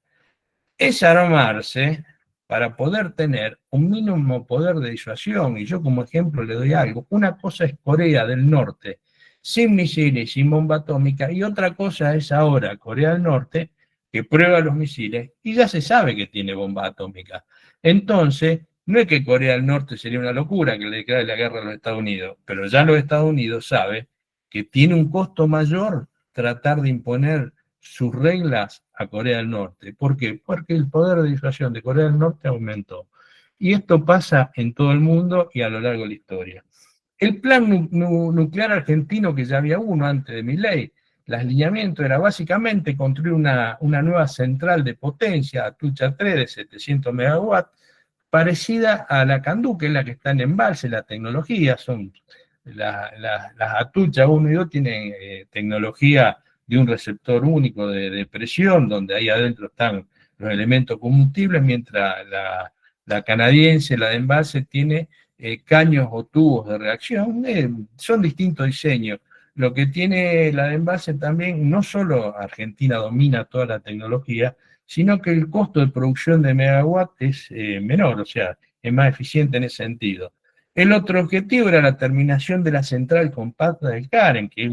es armarse para poder tener un mínimo poder de disuasión. Y yo como ejemplo le doy algo. Una cosa es Corea del Norte, sin misiles, sin bomba atómica, y otra cosa es ahora Corea del Norte, que prueba los misiles y ya se sabe que tiene bomba atómica. Entonces, no es que Corea del Norte sería una locura que le declare la guerra a los Estados Unidos, pero ya los Estados Unidos saben que tiene un costo mayor tratar de imponer sus reglas a Corea del Norte. ¿Por qué? Porque el poder de disuasión de Corea del Norte aumentó. Y esto pasa en todo el mundo y a lo largo de la historia. El plan nuclear argentino, que ya había uno antes de Milei, el alineamiento era básicamente construir una nueva central de potencia, Atucha 3, de 700 megawatts, parecida a la Candu, que es la que está en embalse, la tecnología, son las Atucha 1 y 2 tienen tecnología de un receptor único de presión, donde ahí adentro están los elementos combustibles, mientras la canadiense, la de envase, tiene caños o tubos de reacción. Son distintos diseños. Lo que tiene la de envase también, no solo Argentina domina toda la tecnología, sino que el costo de producción de megawatt es menor, o sea, es más eficiente en ese sentido. El otro objetivo era la terminación de la central compacta del Karen, que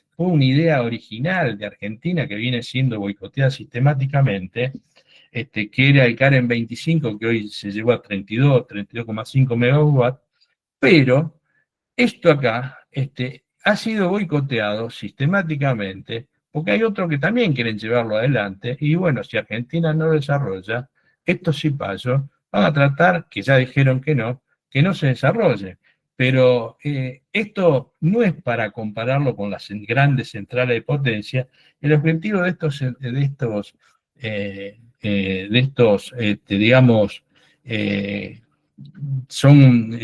fue una idea original de Argentina que viene siendo boicoteada sistemáticamente, que era el Karen 25, que hoy se llevó a 32,5 megawatts, pero esto acá ha sido boicoteado sistemáticamente, porque hay otros que también quieren llevarlo adelante, y bueno, si Argentina no lo desarrolla, estos cipayos van a tratar, que ya dijeron que no, que no se desarrolle. Pero esto no es para compararlo con las grandes centrales de potencia. El objetivo de estos digamos, son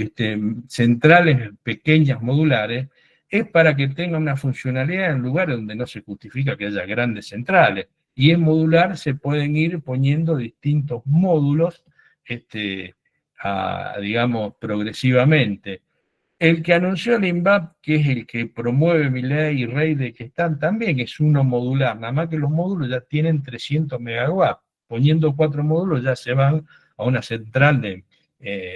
centrales pequeñas, modulares, es para que tenga una funcionalidad en lugares donde no se justifica que haya grandes centrales. Y en modular se pueden ir poniendo distintos módulos, digamos, progresivamente. El que anunció el INVAP, que es el que promueve Milei y Rey de que están también, es uno modular, nada más que los módulos ya tienen 300 megawatts. Poniendo 4 módulos ya se van a una central de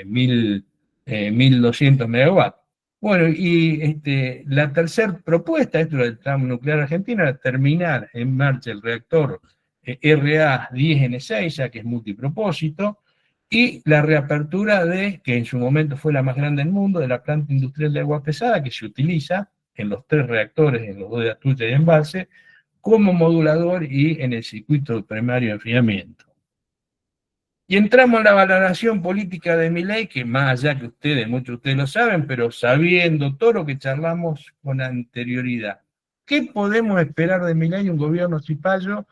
1200 megawatts. Bueno, y la tercera propuesta, esto del tramo nuclear argentino, era terminar en marcha el reactor RA10N6, ya que es multipropósito, y la reapertura que en su momento fue la más grande del mundo, de la planta industrial de agua pesada, que se utiliza en los 3 reactores, en los 2 de Atucha y Embalse, como modulador y en el circuito primario de enfriamiento. Y entramos en la valoración política de Milei, que más allá que muchos de ustedes lo saben, pero sabiendo todo lo que charlamos con anterioridad. ¿Qué podemos esperar de Milei, un gobierno cipayo?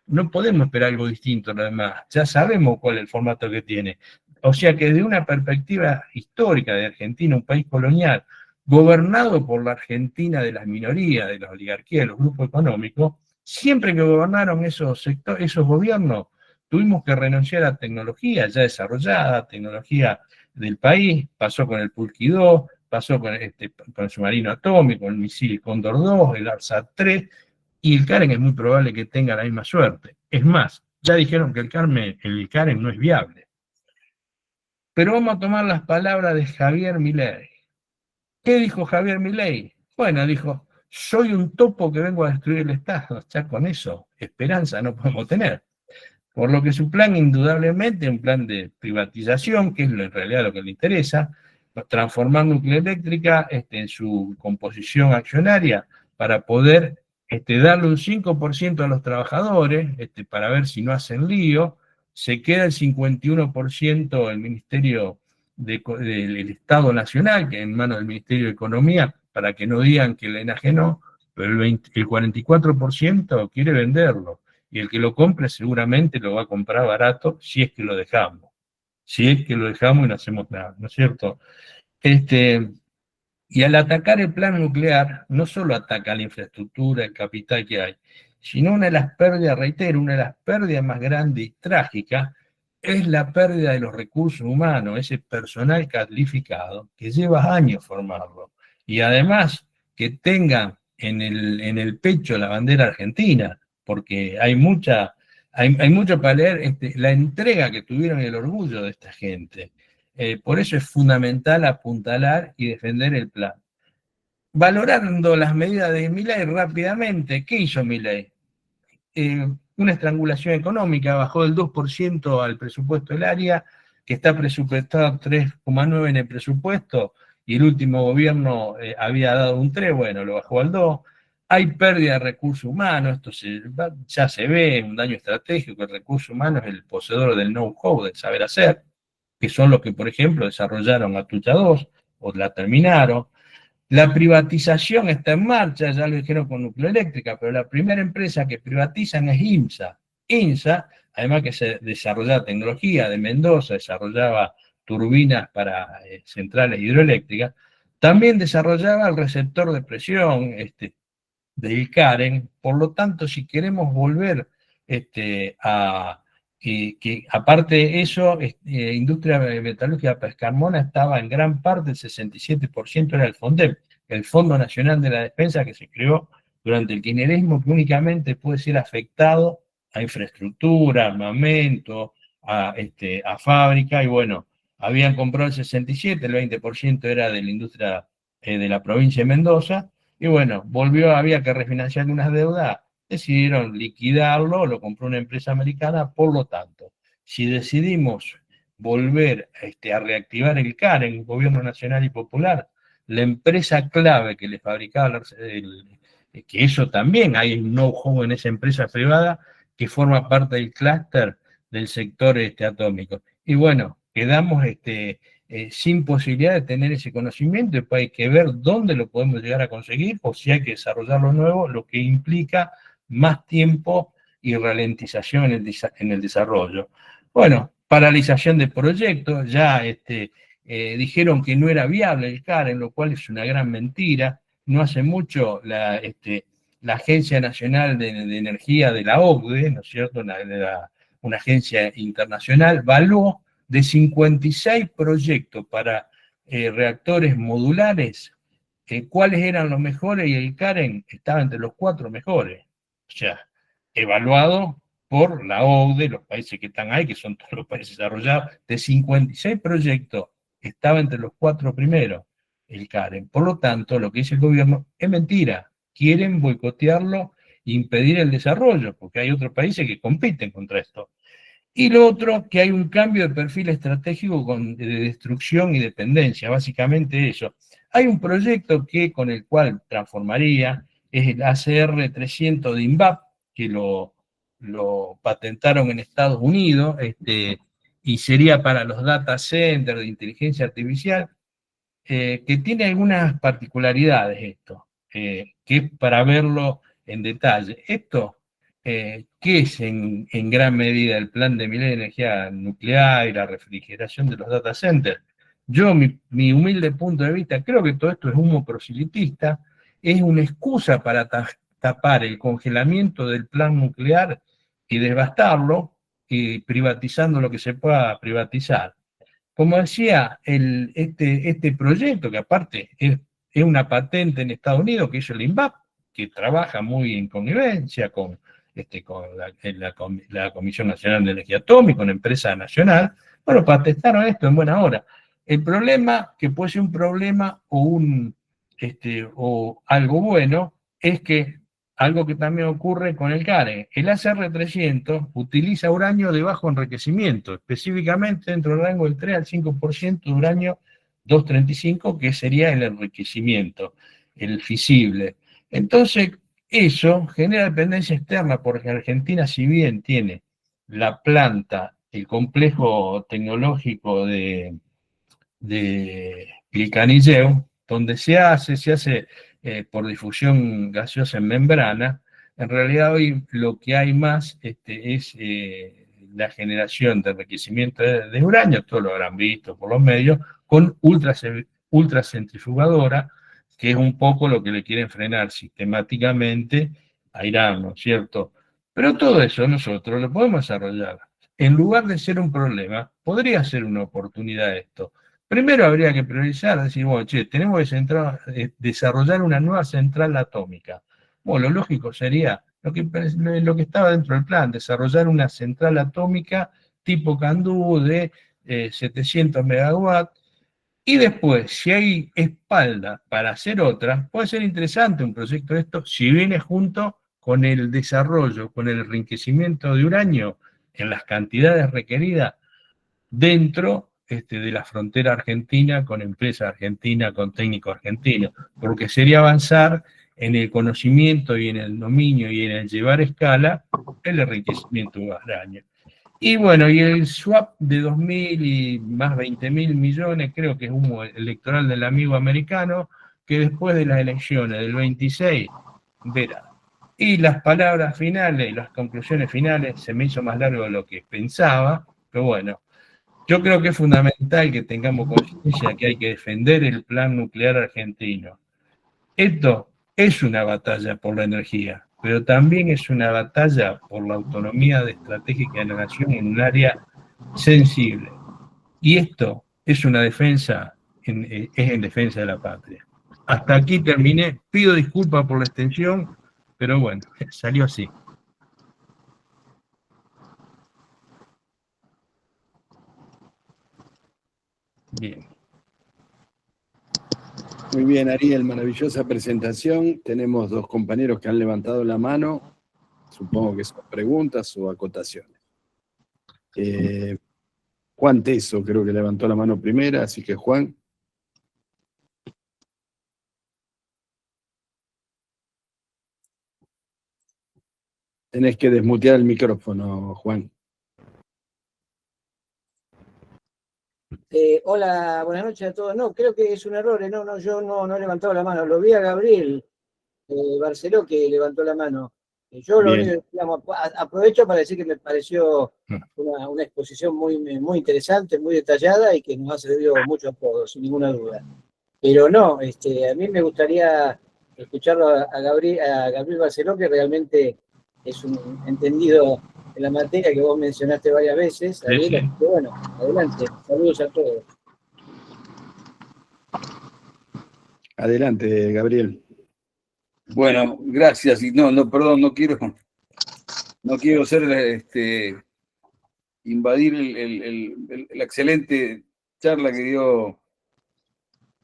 No podemos esperar algo distinto, además. Ya sabemos cuál es el formato que tiene. O sea que desde una perspectiva histórica de Argentina, un país colonial, gobernado por la Argentina de las minorías, de la oligarquía, de los grupos económicos, siempre que gobernaron esos gobiernos, tuvimos que renunciar a tecnología ya desarrollada, tecnología del país, pasó con el Pulqui 2, pasó con el submarino atómico, el misil Cóndor 2, el ARSAT-3, y el Karen es muy probable que tenga la misma suerte. Es más, ya dijeron que el Karen no es viable. Pero vamos a tomar las palabras de Javier Milei. ¿Qué dijo Javier Milei? Bueno, dijo, soy un topo que vengo a destruir el Estado. Ya con eso, esperanza no podemos tener. Por lo que su plan, indudablemente, un plan de privatización, que es en realidad lo que le interesa, transformar Nucleareléctrica en su composición accionaria para poder darle un 5% a los trabajadores, para ver si no hacen lío, se queda el 51% el Ministerio del Estado Nacional, que en manos del Ministerio de Economía, para que no digan que le enajenó, pero el 44% quiere venderlo. Y el que lo compre seguramente lo va a comprar barato si es que lo dejamos. Si es que lo dejamos y no hacemos nada, ¿no es cierto? Y al atacar el plan nuclear, no solo ataca la infraestructura, el capital que hay, sino una de las pérdidas, reitero, una de las pérdidas más grandes y trágicas es la pérdida de los recursos humanos, ese personal calificado que lleva años formarlo. Y además que tenga en el pecho la bandera argentina, porque hay mucho para leer la entrega que tuvieron y el orgullo de esta gente. Por eso es fundamental apuntalar y defender el plan. Valorando las medidas de Milei rápidamente, ¿qué hizo Milei? Una estrangulación económica, bajó del 2% al presupuesto del área, que está presupuestado 3,9 en el presupuesto, y el último gobierno había dado un 3, bueno, lo bajó al 2. Hay pérdida de recursos humanos, esto ya se ve, un daño estratégico. El recurso humano es el poseedor del know-how, del saber hacer, que son los que, por ejemplo, desarrollaron Atucha 2 o la terminaron. La privatización está en marcha, ya lo dijeron con Nucleareléctrica, pero la primera empresa que privatizan es INSA. INSA, además que se desarrollaba tecnología de Mendoza, desarrollaba turbinas para centrales hidroeléctricas, también desarrollaba el receptor de presión del Karen. Por lo tanto, si queremos volver que aparte de eso, industria metalúrgica Pescarmona estaba en gran parte, el 67% era el FONDEP, el Fondo Nacional de la Defensa, que se creó durante el kirchnerismo, que únicamente puede ser afectado a infraestructura, armamento, a fábrica, y bueno, habían comprado el 67%, el 20% era de la industria de la provincia de Mendoza, y bueno, había que refinanciar unas deudas, decidieron liquidarlo, lo compró una empresa americana. Por lo tanto, si decidimos volver a reactivar el Karen, el gobierno nacional y popular, la empresa clave que le fabricaba, que eso también hay un know-how en esa empresa privada que forma parte del clúster del sector atómico. Y bueno, quedamos sin posibilidad de tener ese conocimiento, después hay que ver dónde lo podemos llegar a conseguir o si hay que desarrollarlo nuevo, lo que implica más tiempo y ralentización en el desarrollo. Bueno, paralización de proyectos, ya dijeron que no era viable el CAREN, lo cual es una gran mentira. No hace mucho la Agencia Nacional de Energía de la OCDE, ¿no es cierto?, una agencia internacional, evaluó de 56 proyectos para reactores modulares, cuáles eran los mejores, y el CAREN estaba entre los 4 mejores. O sea, evaluado por la OCDE, los países que están ahí, que son todos los países desarrollados, de 56 proyectos, estaba entre los 4 primeros el CAREN. Por lo tanto, lo que dice el gobierno es mentira. Quieren boicotearlo e impedir el desarrollo, porque hay otros países que compiten contra esto. Y lo otro, que hay un cambio de perfil estratégico de destrucción y dependencia, básicamente eso. Hay un proyecto con el cual transformaría, es el ACR 300 de INVAP, que lo patentaron en Estados Unidos, y sería para los data centers de inteligencia artificial, que tiene algunas particularidades esto, que es para verlo en detalle. Esto, ¿qué es en gran medida el plan de Milei de energía nuclear y la refrigeración de los data centers? Yo, mi humilde punto de vista, creo que todo esto es humo proselitista, es una excusa para tapar el congelamiento del plan nuclear y devastarlo, y privatizando lo que se pueda privatizar. Como decía, este proyecto, que aparte es una patente en Estados Unidos que hizo el INVAP, que trabaja muy en connivencia con la Comisión Nacional de Energía Atómica, una empresa nacional, bueno, patentaron esto en buena hora. El problema, que puede ser un problema o algo bueno, es que algo que también ocurre con el CAREN. El ACR 300 utiliza uranio de bajo enriquecimiento, específicamente dentro del rango del 3 al 5% de uranio 235, que sería el enriquecimiento, el fisible. Entonces, eso genera dependencia externa, porque Argentina, si bien tiene la planta, el complejo tecnológico de Pilcanilleu, donde se hace por difusión gaseosa en membrana. En realidad hoy lo que hay más es la generación de enriquecimiento de uranio, todos lo habrán visto por los medios, con ultracentrifugadora, que es un poco lo que le quieren frenar sistemáticamente a Irán, ¿no es cierto? Pero todo eso nosotros lo podemos desarrollar. En lugar de ser un problema, podría ser una oportunidad esto. Primero habría que priorizar, decir, bueno, tenemos que desarrollar una nueva central atómica. Bueno, lo lógico sería lo que estaba dentro del plan, desarrollar una central atómica tipo Candú de 700 megawatts, y después, si hay espalda para hacer otra, puede ser interesante un proyecto de esto, si viene junto con el desarrollo, con el enriquecimiento de uranio en las cantidades requeridas dentro de la frontera argentina, con empresa argentina, con técnico argentino, porque sería avanzar en el conocimiento y en el dominio y en el llevar a escala el enriquecimiento de uranio. Y bueno, y el swap de 2.000 y más 20.000 millones, creo que es humo electoral del amigo americano, que después de las elecciones del 26 verá. Y las palabras finales, las conclusiones finales, se me hizo más largo de lo que pensaba, pero bueno, yo creo que es fundamental que tengamos conciencia que hay que defender el plan nuclear argentino. Esto es una batalla por la energía, pero también es una batalla por la autonomía estratégica de la nación en un área sensible. Y esto es una defensa, es en defensa de la patria. Hasta aquí terminé. Pido disculpas por la extensión, pero bueno, salió así. Bien. Muy bien, Ariel, maravillosa presentación. Tenemos 2 compañeros que han levantado la mano. Supongo que son preguntas o acotaciones. Juan Teso creo que levantó la mano primera, así que Juan. Tenés que desmutear el micrófono, Juan. Hola, buenas noches a todos. No, creo que es un error. No, yo no he levantado la mano. Lo vi a Gabriel Barceló que levantó la mano. Yo lo Bien. único, digamos, aprovecho para decir que me pareció una exposición muy interesante, muy detallada y que nos ha servido mucho a todos, sin ninguna duda. Pero no, a mí me gustaría escucharlo a Gabriel Barceló, que realmente es un entendido en la materia que vos mencionaste varias veces. Sí, Ariel, sí. así que bueno, adelante. Saludos a todos. Adelante, Gabriel. Bueno, gracias. Y perdón, no quiero ser invadir la excelente charla que dio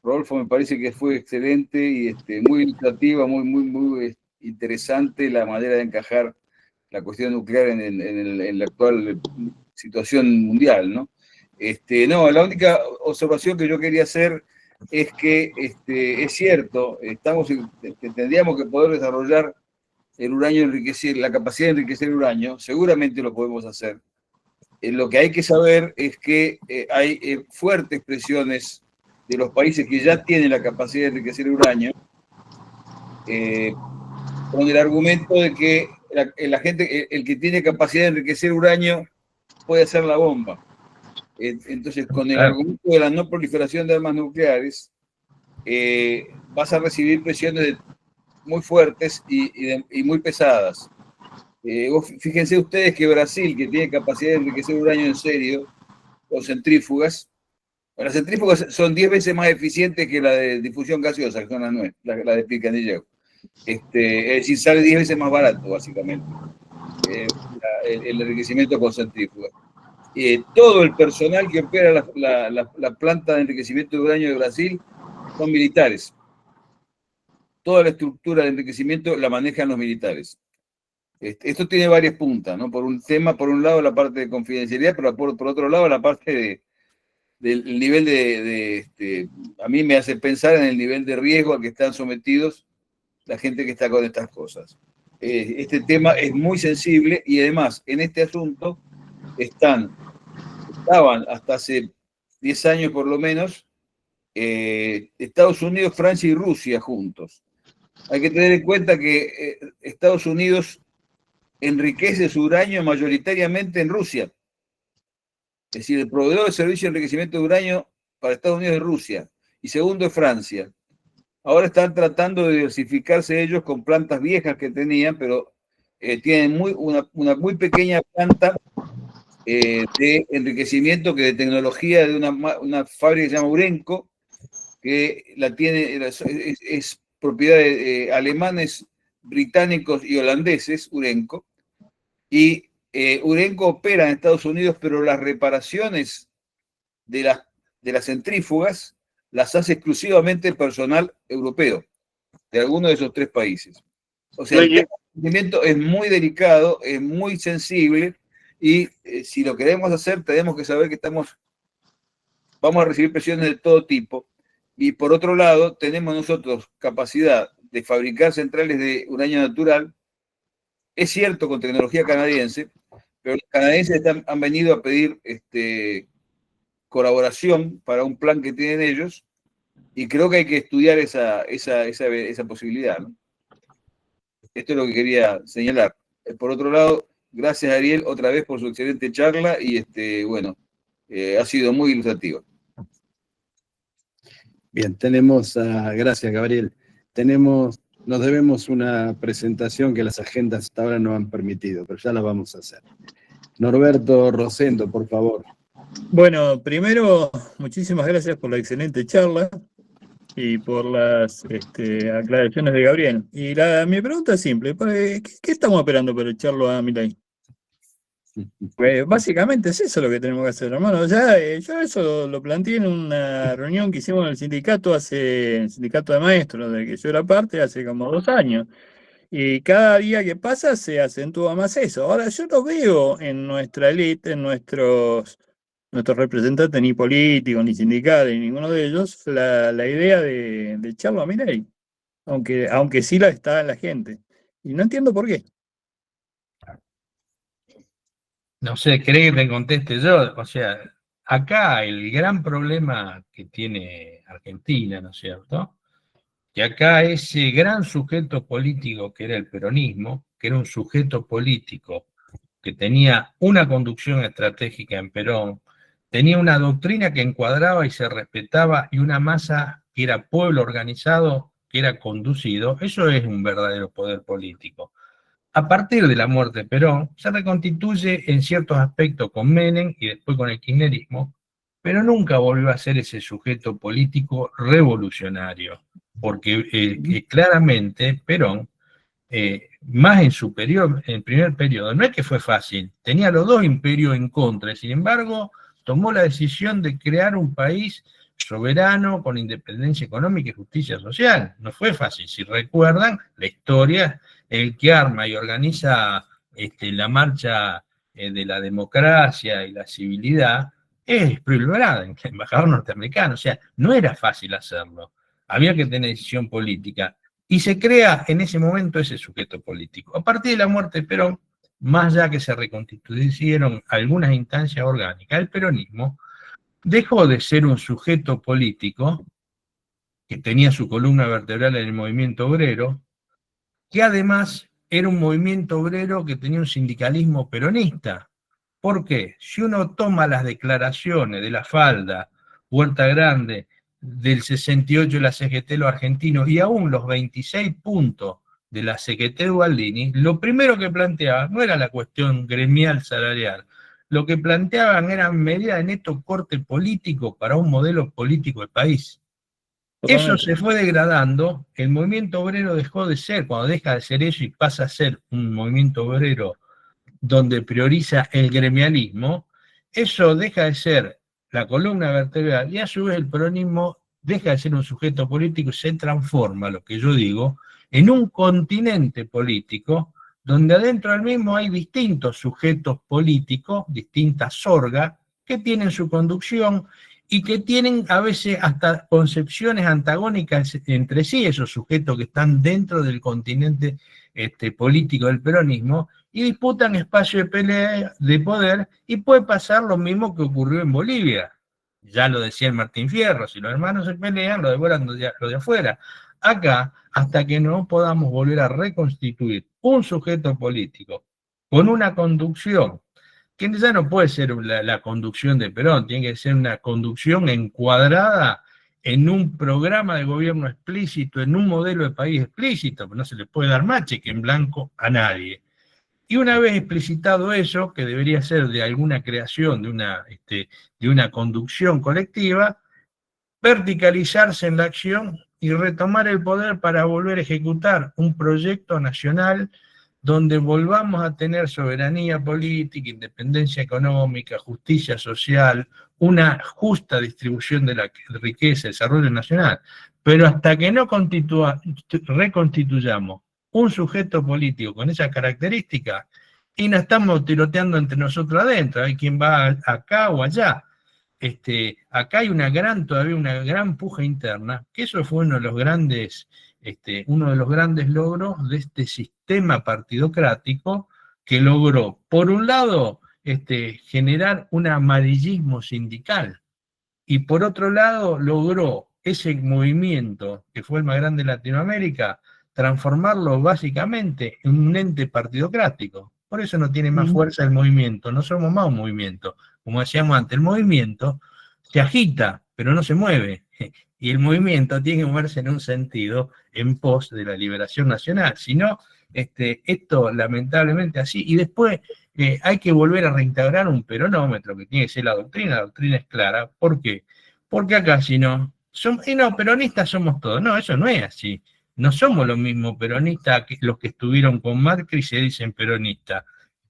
Rodolfo. Me parece que fue excelente y muy ilustrativa, muy interesante la manera de encajar la cuestión nuclear en la actual situación mundial, ¿no? La única observación que yo quería hacer es que es cierto, tendríamos que poder desarrollar el uranio la capacidad de enriquecer el uranio, seguramente lo podemos hacer. Lo que hay que saber es que hay fuertes presiones de los países que ya tienen la capacidad de enriquecer el uranio, con el argumento de que la gente, el que tiene capacidad de enriquecer uranio puede hacer la bomba. Entonces, con el argumento de la no proliferación de armas nucleares, vas a recibir presiones muy fuertes y muy pesadas. Fíjense ustedes que Brasil, que tiene capacidad de enriquecer uranio en serio, con centrífugas, las centrífugas son 10 veces más eficientes que la de difusión gaseosa, que son la de Picanilleo. Es decir, sale 10 veces más barato, básicamente, el enriquecimiento con centrífugas. Todo el personal que opera la planta de enriquecimiento de uranio de Brasil son militares. Toda la estructura de enriquecimiento la manejan los militares. Esto tiene varias puntas, ¿no? Por un lado la parte de confidencialidad, pero por otro lado la parte del nivel a mí me hace pensar en el nivel de riesgo al que están sometidos la gente que está con estas cosas. Este tema es muy sensible y además en este asunto estaban hasta hace 10 años por lo menos Estados Unidos, Francia y Rusia juntos. Hay que tener en cuenta que Estados Unidos enriquece su uranio mayoritariamente en Rusia. Es decir, el proveedor de servicio de enriquecimiento de uranio para Estados Unidos es Rusia y segundo es Francia. Ahora están tratando de diversificarse ellos con plantas viejas que tenían, pero tienen una muy pequeña planta de enriquecimiento, de tecnología de una fábrica que se llama Urenco, que es propiedad de alemanes, británicos y holandeses, Urenco, y Urenco opera en Estados Unidos, pero las reparaciones de las centrífugas las hace exclusivamente el personal europeo, de alguno de esos tres países. O sea, el enriquecimiento es muy delicado, es muy sensible, y si lo queremos hacer, tenemos que saber que vamos a recibir presiones de todo tipo. Y por otro lado, tenemos nosotros capacidad de fabricar centrales de uranio natural, es cierto, con tecnología canadiense, pero los canadienses han venido a pedir colaboración para un plan que tienen ellos, y creo que hay que estudiar esa posibilidad, ¿no? Esto es lo que quería señalar. Por otro lado, gracias Ariel otra vez por su excelente charla y ha sido muy ilustrativa. Bien, gracias Gabriel, nos debemos una presentación que las agendas hasta ahora no han permitido, pero ya la vamos a hacer. Norberto Rosendo, por favor. Bueno, primero, muchísimas gracias por la excelente charla y por las aclaraciones de Gabriel. Y mi pregunta es simple, ¿qué estamos esperando para echarlo a Milei? Pues básicamente es eso lo que tenemos que hacer, hermano. Yo eso lo planteé en una reunión que hicimos en el sindicato de maestros, de que yo era parte, hace como 2 años. Y cada día que pasa se acentúa más eso. Ahora, yo no veo en nuestra élite, en nuestros representantes ni políticos, ni sindicales, ni ninguno de ellos, la idea de echarlo a Milei. Aunque sí la está en la gente. Y no entiendo por qué. No sé, ¿cree que te conteste yo? O sea, acá el gran problema que tiene Argentina, ¿no es cierto? Que acá ese gran sujeto político que era el peronismo, que era un sujeto político que tenía una conducción estratégica en Perón, tenía una doctrina que encuadraba y se respetaba y una masa que era pueblo organizado, que era conducido, eso es un verdadero poder político. A partir de la muerte de Perón, se reconstituye en ciertos aspectos con Menem y después con el kirchnerismo, pero nunca volvió a ser ese sujeto político revolucionario, porque claramente Perón, más en su periodo, en el primer periodo, no es que fue fácil, tenía los dos imperios en contra, sin embargo, tomó la decisión de crear un país soberano, con independencia económica y justicia social. No fue fácil, si recuerdan la historia, el que arma y organiza la marcha de la democracia y la civilidad es Pruitt Braden, el embajador norteamericano, o sea, no era fácil hacerlo, había que tener decisión política, y se crea en ese momento ese sujeto político. A partir de la muerte de Perón, más ya que se reconstituyeron algunas instancias orgánicas, el peronismo dejó de ser un sujeto político que tenía su columna vertebral en el movimiento obrero, que además era un movimiento obrero que tenía un sindicalismo peronista. ¿Por qué? Si uno toma las declaraciones de La Falda, Huerta Grande, del 68 de la CGT Los Argentinos y aún los 26 puntos de la CGT Ubaldini, lo primero que planteaba no era la cuestión gremial salarial, lo que planteaban eran medidas de neto corte político para un modelo político del país. Eso se fue degradando, el movimiento obrero dejó de ser, cuando deja de ser eso y pasa a ser un movimiento obrero donde prioriza el gremialismo, eso deja de ser la columna vertebral y a su vez el peronismo deja de ser un sujeto político y se transforma, lo que yo digo, en un continente político donde adentro del mismo hay distintos sujetos políticos, distintas sorgas, que tienen su conducción y que tienen a veces hasta concepciones antagónicas entre sí, esos sujetos que están dentro del continente político del peronismo, y disputan espacio de pelea de poder, y puede pasar lo mismo que ocurrió en Bolivia. Ya lo decía el Martín Fierro, si los hermanos se pelean, lo devoran lo de afuera. Acá, hasta que no podamos volver a reconstituir un sujeto político con una conducción, que ya no puede ser la conducción de Perón, tiene que ser una conducción encuadrada en un programa de gobierno explícito, en un modelo de país explícito, pero no se le puede dar más cheque en blanco a nadie. Y una vez explicitado eso, que debería ser de alguna creación, de una conducción colectiva, verticalizarse en la acción y retomar el poder para volver a ejecutar un proyecto nacional donde volvamos a tener soberanía política, independencia económica, justicia social, una justa distribución de la riqueza, desarrollo nacional. Pero hasta que no reconstituyamos un sujeto político con esa característica, y nos estamos tiroteando entre nosotros adentro, hay quien va acá o allá. Acá hay todavía una gran puja interna, que eso fue uno de los grandes logros de este sistema partidocrático, que logró, por un lado, generar un amarillismo sindical, y por otro lado logró ese movimiento, que fue el más grande de Latinoamérica, transformarlo básicamente en un ente partidocrático. Por eso no tiene más fuerza el movimiento, no somos más un movimiento. Como decíamos antes, el movimiento se agita, pero no se mueve. Y el movimiento tiene que moverse en un sentido en pos de la liberación nacional. Si no, esto lamentablemente así. Y después hay que volver a reintegrar un peronómetro, que tiene que ser la doctrina es clara. ¿Por qué? Porque acá si no, peronistas somos todos. No, eso no es así. No somos los mismos peronistas que los que estuvieron con Macri y se dicen peronistas,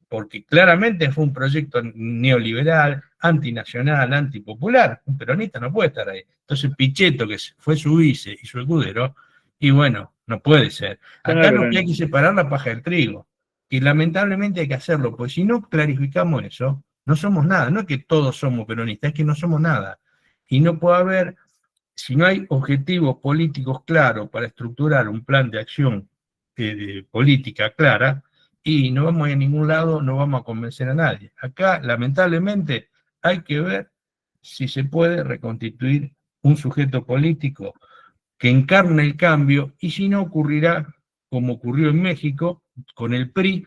porque claramente fue un proyecto neoliberal, antinacional, antipopular. Un peronista no puede estar ahí. Entonces Pichetto, que fue su vice y su escudero, y bueno, no puede ser. Acá no hay que separar la paja del trigo, y lamentablemente hay que hacerlo, porque si no clarificamos eso, no somos nada. No es que todos somos peronistas, es que no somos nada. Y no puede haber, si no hay objetivos políticos claros para estructurar un plan de acción política clara, y no vamos a ningún lado, no vamos a convencer a nadie. Acá, lamentablemente, hay que ver si se puede reconstituir un sujeto político que encarne el cambio, y si no, ocurrirá como ocurrió en México con el PRI.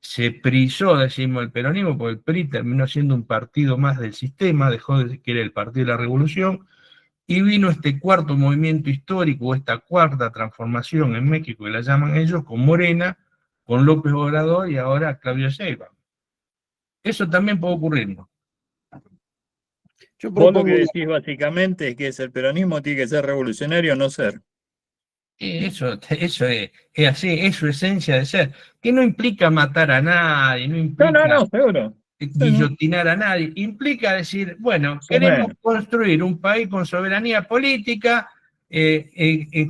Se prisó, decimos, el peronismo, porque el PRI terminó siendo un partido más del sistema, dejó de que era el Partido de la Revolución, y vino este cuarto movimiento histórico, esta cuarta transformación en México, que la llaman ellos, con Morena, con López Obrador y ahora Claudio Sheinbaum. Eso también puede ocurrir, ¿no? Yo Vos lo propongo que decís básicamente es que el peronismo tiene que ser revolucionario o no ser. Eso es así, es su esencia de ser, que no implica matar a nadie, no implica No, seguro. guillotinar a nadie, implica decir, bueno, queremos Bueno. construir un país con soberanía política,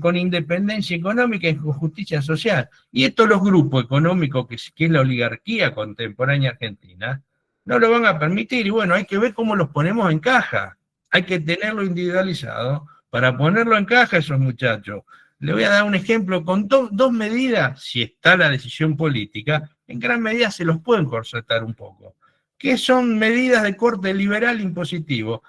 con independencia económica y con justicia social. Y esto los grupos económicos, que es la oligarquía contemporánea argentina, no lo van a permitir. Y bueno, hay que ver cómo los ponemos en caja. Hay que tenerlo individualizado para ponerlo en caja a esos muchachos. Le voy a dar un ejemplo, con dos medidas, si está la decisión política, en gran medida se los pueden corsetar un poco, que son medidas de corte liberal impositivo.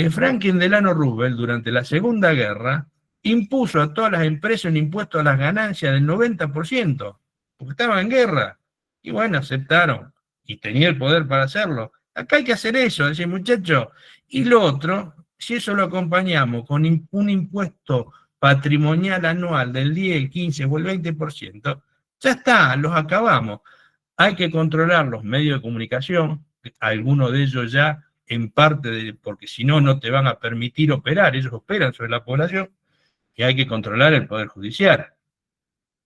Franklin Delano Roosevelt, durante la Segunda Guerra, impuso a todas las empresas un impuesto a las ganancias del 90%, porque estaban en guerra. Y bueno, aceptaron, y tenía el poder para hacerlo. Acá hay que hacer eso, decir, muchachos. Y lo otro, si eso lo acompañamos con un impuesto patrimonial anual del 10, el 15 o el 20%, ya está, los acabamos. Hay que controlar los medios de comunicación, algunos de ellos ya en parte, porque si no, no te van a permitir operar, ellos operan sobre la población, y hay que controlar el Poder Judicial.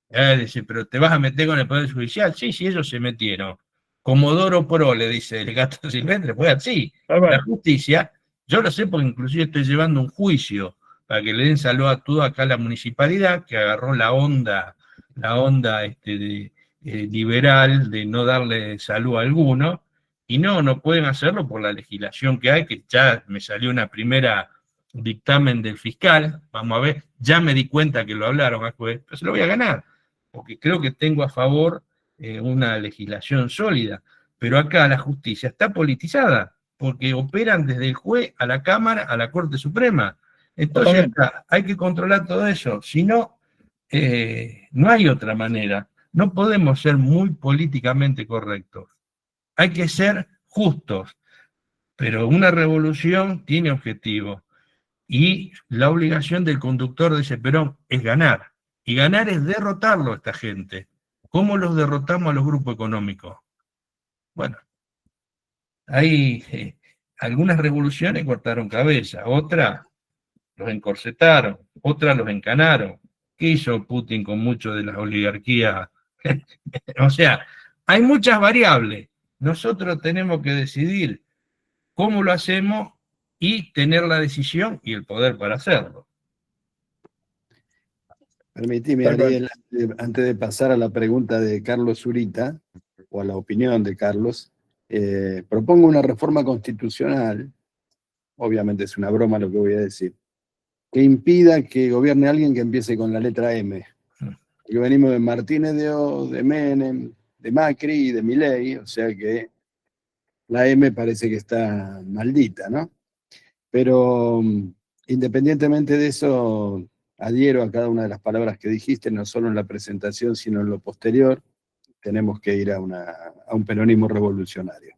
Dice, pero te vas a meter con el Poder Judicial. Sí, ellos se metieron. Comodoro Pro, le dice el Gato Silvestre, fue así. La justicia, yo lo sé porque inclusive estoy llevando un juicio para que le den salud a todo acá a la municipalidad, que agarró la onda liberal de no darle salud a alguno, y no pueden hacerlo por la legislación que hay, que ya me salió una primera dictamen del fiscal, vamos a ver, ya me di cuenta que lo hablaron al juez, pero se lo voy a ganar, porque creo que tengo a favor una legislación sólida, pero acá la justicia está politizada, porque operan desde el juez a la Cámara, a la Corte Suprema. Entonces hay que controlar todo eso, si no, no hay otra manera. No podemos ser muy políticamente correctos. Hay que ser justos, pero una revolución tiene objetivo. Y la obligación del conductor de ese Perón es ganar. Y ganar es derrotarlo a esta gente. ¿Cómo los derrotamos a los grupos económicos? Bueno, hay algunas revoluciones cortaron cabeza, otras los encorsetaron, otras los encanaron. ¿Qué hizo Putin con mucho de las oligarquías? O sea, hay muchas variables. Nosotros tenemos que decidir cómo lo hacemos y tener la decisión y el poder para hacerlo. Permitime, Ariel, antes de pasar a la pregunta de Carlos Zurita, o a la opinión de Carlos, propongo una reforma constitucional, obviamente es una broma lo que voy a decir, que impida que gobierne alguien que empiece con la letra M. Que venimos de Martínez de O, de Menem, de Macri y de Milei, o sea que la M parece que está maldita, ¿no? Pero independientemente de eso, adhiero a cada una de las palabras que dijiste, no solo en la presentación, sino en lo posterior. Tenemos que ir a un peronismo revolucionario.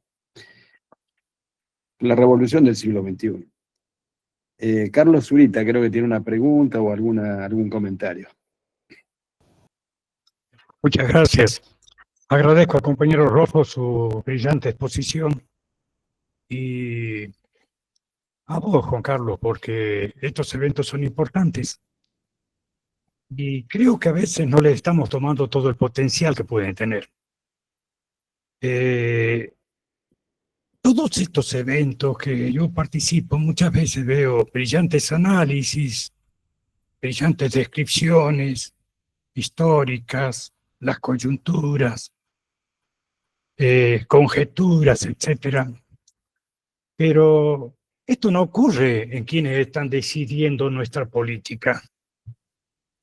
La revolución del siglo XXI. Carlos Zurita creo que tiene una pregunta o algún comentario. Muchas gracias. Agradezco al compañero Rolfo su brillante exposición y a vos, Juan Carlos, porque estos eventos son importantes y creo que a veces no le estamos tomando todo el potencial que pueden tener. Todos estos eventos que yo participo, muchas veces veo brillantes análisis, brillantes descripciones históricas, las coyunturas, conjeturas, etcétera. Pero esto no ocurre en quienes están decidiendo nuestra política.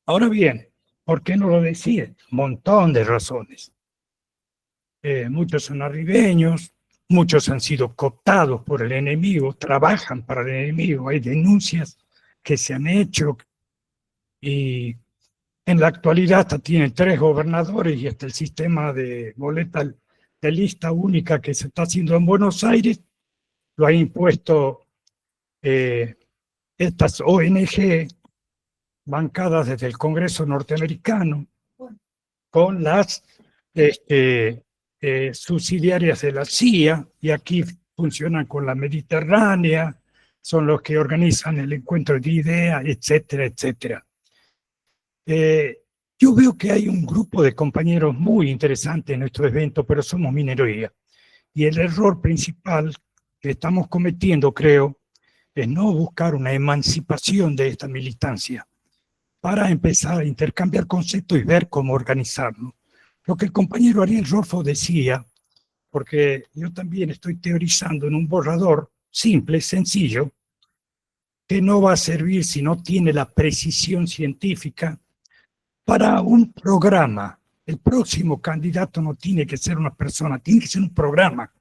Ahora bien, ¿por qué no lo deciden? Un montón de razones. Muchos son arribeños, muchos han sido cooptados por el enemigo, trabajan para el enemigo, hay denuncias que se han hecho y en la actualidad hasta tienen 3 gobernadores y hasta el sistema de boleta de lista única que se está haciendo en Buenos Aires lo han impuesto estas ONG bancadas desde el Congreso norteamericano con las subsidiarias de la CIA, y aquí funcionan con la Mediterránea, son los que organizan el encuentro de ideas, etcétera, etcétera. Yo veo que hay un grupo de compañeros muy interesantes en nuestro evento, pero somos minoría. Y el error principal que estamos cometiendo, creo, es no buscar una emancipación de esta militancia para empezar a intercambiar conceptos y ver cómo organizarnos. Lo que el compañero Ariel Rolfo decía, porque yo también estoy teorizando en un borrador simple, sencillo, que no va a servir si no tiene la precisión científica para un programa. El próximo candidato no tiene que ser una persona, tiene que ser un programa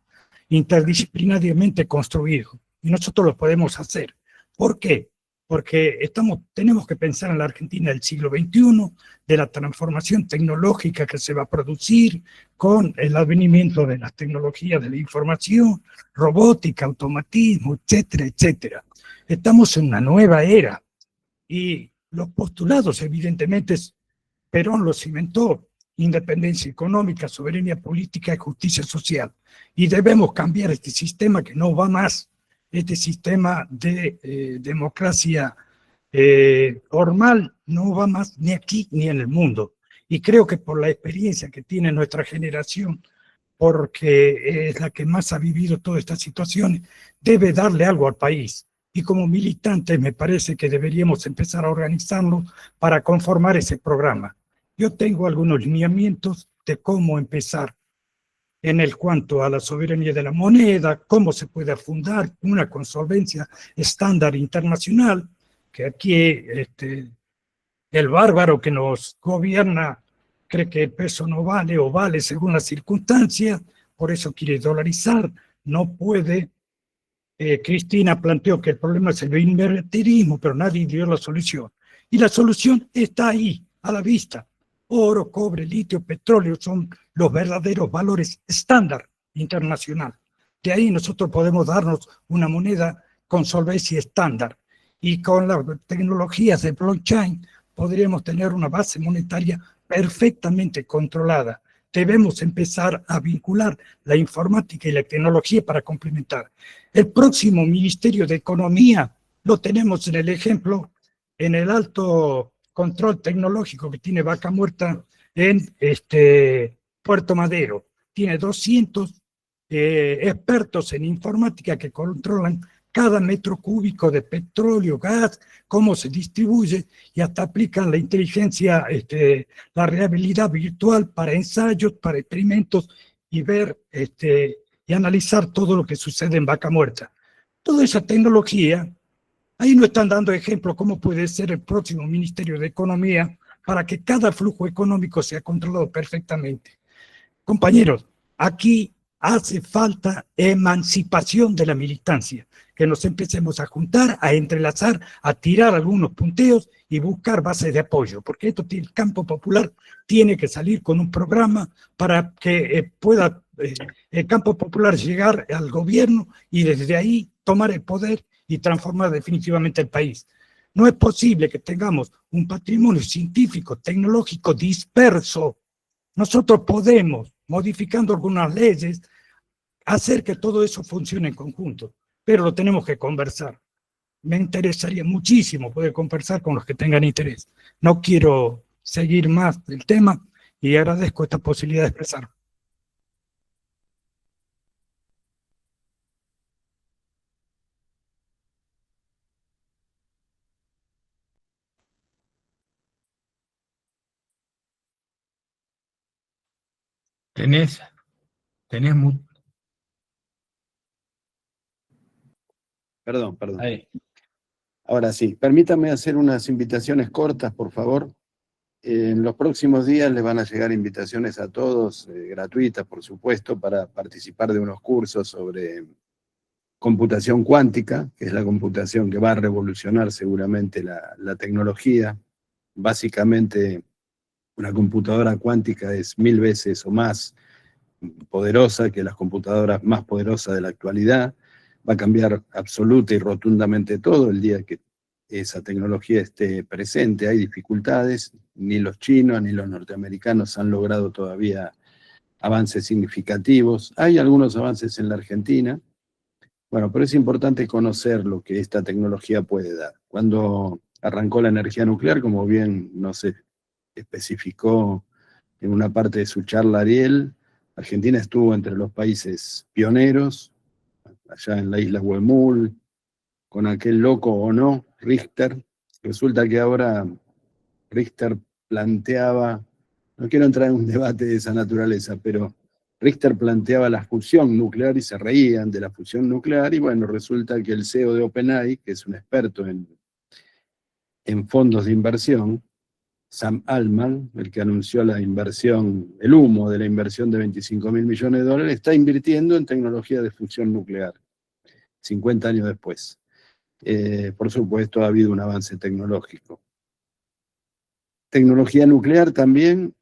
interdisciplinariamente construido. Y nosotros lo podemos hacer. ¿Por qué? Porque tenemos que pensar en la Argentina del siglo XXI, de la transformación tecnológica que se va a producir con el advenimiento de las tecnologías de la información, robótica, automatismo, etcétera, etcétera. Estamos en una nueva era y los postulados, evidentemente, Perón los cimentó: independencia económica, soberanía política y justicia social. Y debemos cambiar este sistema que no va más, este sistema de democracia formal no va más ni aquí ni en el mundo. Y creo que por la experiencia que tiene nuestra generación, porque es la que más ha vivido todas estas situaciones, debe darle algo al país. Y como militantes me parece que deberíamos empezar a organizarnos para conformar ese programa. Yo tengo algunos lineamientos de cómo empezar en el cuanto a la soberanía de la moneda, cómo se puede fundar una con solvencia estándar internacional, que aquí el bárbaro que nos gobierna cree que el peso no vale o vale según las circunstancias, por eso quiere dolarizar, no puede. Cristina planteó que el problema es el invertirismo, pero nadie dio la solución. Y la solución está ahí, a la vista. Oro, cobre, litio, petróleo son los verdaderos valores estándar internacional. De ahí nosotros podemos darnos una moneda con solvencia estándar. Y con las tecnologías de blockchain podríamos tener una base monetaria perfectamente controlada. Debemos empezar a vincular la informática y la tecnología para complementar. El próximo Ministerio de Economía lo tenemos en el ejemplo, en el alto control tecnológico que tiene Vaca Muerta en Puerto Madero. Tiene 200 expertos en informática que controlan cada metro cúbico de petróleo, gas, cómo se distribuye, y hasta aplican la inteligencia, la realidad virtual para ensayos, para experimentos, y ver y analizar todo lo que sucede en Vaca Muerta. Toda esa tecnología, ahí nos están dando ejemplos cómo puede ser el próximo Ministerio de Economía para que cada flujo económico sea controlado perfectamente. Compañeros, aquí hace falta emancipación de la militancia, que nos empecemos a juntar, a entrelazar, a tirar algunos punteos y buscar bases de apoyo, porque el campo popular tiene que salir con un programa para que pueda el campo popular llegar al gobierno y desde ahí tomar el poder y transformar definitivamente el país. No es posible que tengamos un patrimonio científico, tecnológico disperso. Nosotros podemos, modificando algunas leyes, hacer que todo eso funcione en conjunto, pero lo tenemos que conversar. Me interesaría muchísimo poder conversar con los que tengan interés. No quiero seguir más del tema y agradezco esta posibilidad de expresar. Tenés Perdón. ahí. Ahora sí, permítame hacer unas invitaciones cortas, por favor. En los próximos días les van a llegar invitaciones a todos, gratuitas por supuesto, para participar de unos cursos sobre computación cuántica, que es la computación que va a revolucionar seguramente la tecnología. Básicamente, una computadora cuántica es 1000 veces o más poderosa que las computadoras más poderosas de la actualidad. Va a cambiar absoluta y rotundamente todo el día que esa tecnología esté presente. Hay dificultades, ni los chinos ni los norteamericanos han logrado todavía avances significativos. Hay algunos avances en la Argentina, bueno, pero es importante conocer lo que esta tecnología puede dar. Cuando arrancó la energía nuclear, como bien nos especificó en una parte de su charla Ariel, Argentina estuvo entre los países pioneros, allá en la isla Huemul, con aquel loco o no, Richter. Resulta que ahora Richter planteaba, no quiero entrar en un debate de esa naturaleza, pero Richter planteaba la fusión nuclear y se reían de la fusión nuclear, y bueno, resulta que el CEO de OpenAI, que es un experto en fondos de inversión, Sam Altman, el que anunció la inversión, el humo de la inversión de $25.000 millones, está invirtiendo en tecnología de fusión nuclear, 50 años después. Por supuesto, ha habido un avance tecnológico. Tecnología nuclear también,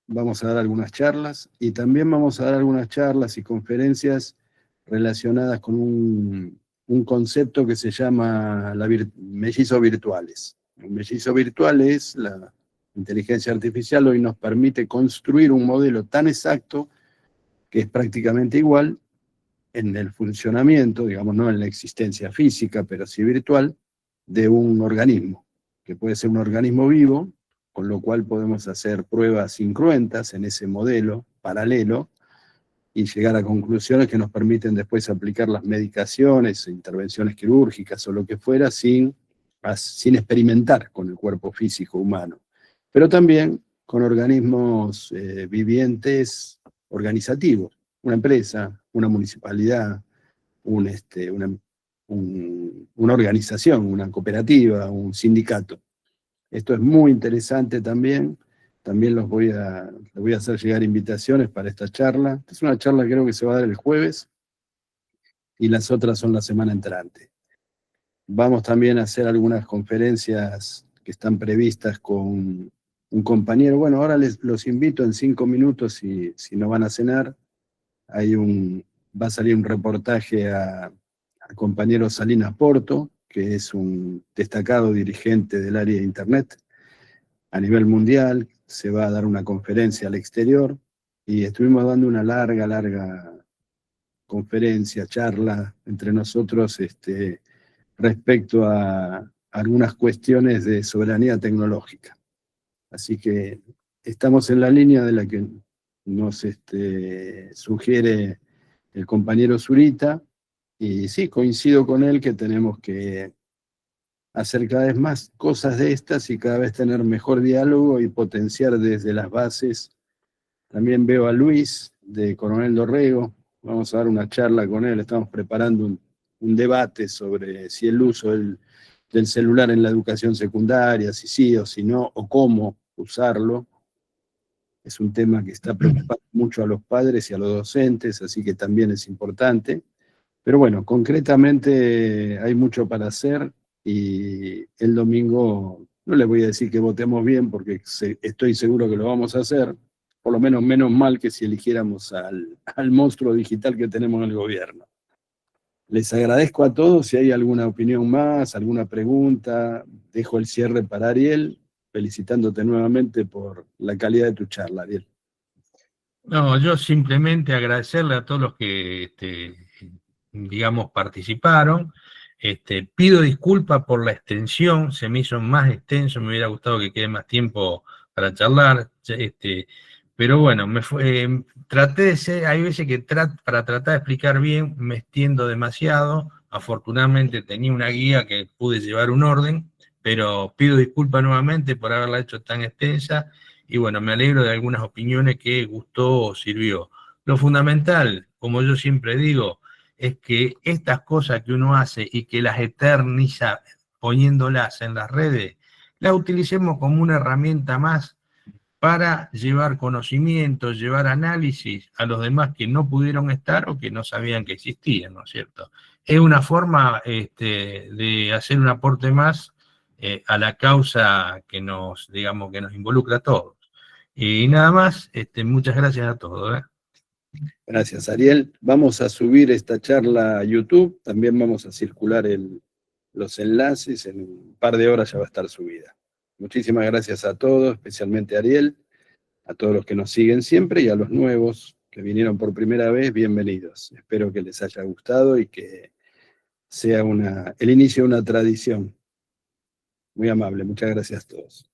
vamos a dar algunas charlas, y también vamos a dar algunas charlas y conferencias relacionadas con un concepto que se llama mellizos virtuales. Un mellizo virtual es la inteligencia artificial, hoy nos permite construir un modelo tan exacto que es prácticamente igual en el funcionamiento, digamos, no en la existencia física, pero sí virtual, de un organismo, que puede ser un organismo vivo, con lo cual podemos hacer pruebas incruentas en ese modelo paralelo y llegar a conclusiones que nos permiten después aplicar las medicaciones, intervenciones quirúrgicas o lo que fuera sin experimentar con el cuerpo físico humano. Pero también con organismos vivientes organizativos, una empresa, una municipalidad, una organización, una cooperativa, un sindicato. Esto es muy interesante también. También les voy a hacer llegar invitaciones para esta charla. Es una charla que creo que se va a dar el jueves y las otras son la semana entrante. Vamos también a hacer algunas conferencias que están previstas con un compañero. Bueno, ahora los invito en 5 minutos si no van a cenar. Va a salir un reportaje al compañero Salinas Porto, que es un destacado dirigente del área de Internet a nivel mundial. Se va a dar una conferencia al exterior y estuvimos dando una larga conferencia, charla entre nosotros respecto a algunas cuestiones de soberanía tecnológica. Así que estamos en la línea de la que nos sugiere el compañero Zurita, y sí, coincido con él que tenemos que hacer cada vez más cosas de estas y cada vez tener mejor diálogo y potenciar desde las bases. También veo a Luis de Coronel Dorrego, vamos a dar una charla con él, estamos preparando un debate sobre si el uso del celular en la educación secundaria, si sí o si no, o cómo usarlo. Es un tema que está preocupando mucho a los padres y a los docentes, así que también es importante. Pero bueno, concretamente hay mucho para hacer y el domingo no les voy a decir que votemos bien porque estoy seguro que lo vamos a hacer, por lo menos mal que si eligiéramos al monstruo digital que tenemos en el gobierno. Les agradezco a todos. Si hay alguna opinión más, alguna pregunta, dejo el cierre para Ariel, felicitándote nuevamente por la calidad de tu charla, Ariel. No, yo simplemente agradecerle a todos los que, digamos, participaron. Pido disculpas por la extensión, se me hizo más extenso, me hubiera gustado que quede más tiempo para charlar, pero bueno, traté de ser, hay veces que para tratar de explicar bien me extiendo demasiado. Afortunadamente tenía una guía que pude llevar un orden, pero pido disculpas nuevamente por haberla hecho tan extensa, y bueno, me alegro de algunas opiniones que gustó o sirvió. Lo fundamental, como yo siempre digo, es que estas cosas que uno hace y que las eterniza poniéndolas en las redes, las utilicemos como una herramienta más para llevar conocimiento, llevar análisis a los demás que no pudieron estar o que no sabían que existían, ¿no es cierto? Es una forma de hacer un aporte más a la causa que nos, digamos, que nos involucra a todos. Y nada más, muchas gracias a todos. Gracias, Ariel. Vamos a subir esta charla a YouTube, también vamos a circular los enlaces, en un par de horas ya va a estar subida. Muchísimas gracias a todos, especialmente a Ariel, a todos los que nos siguen siempre y a los nuevos que vinieron por primera vez, bienvenidos. Espero que les haya gustado y que sea el inicio de una tradición. Muy amable, muchas gracias a todos.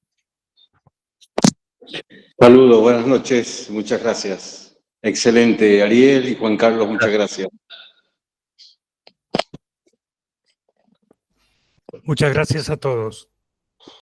Saludos, buenas noches, muchas gracias. Excelente, Ariel y Juan Carlos, muchas gracias. Muchas gracias a todos.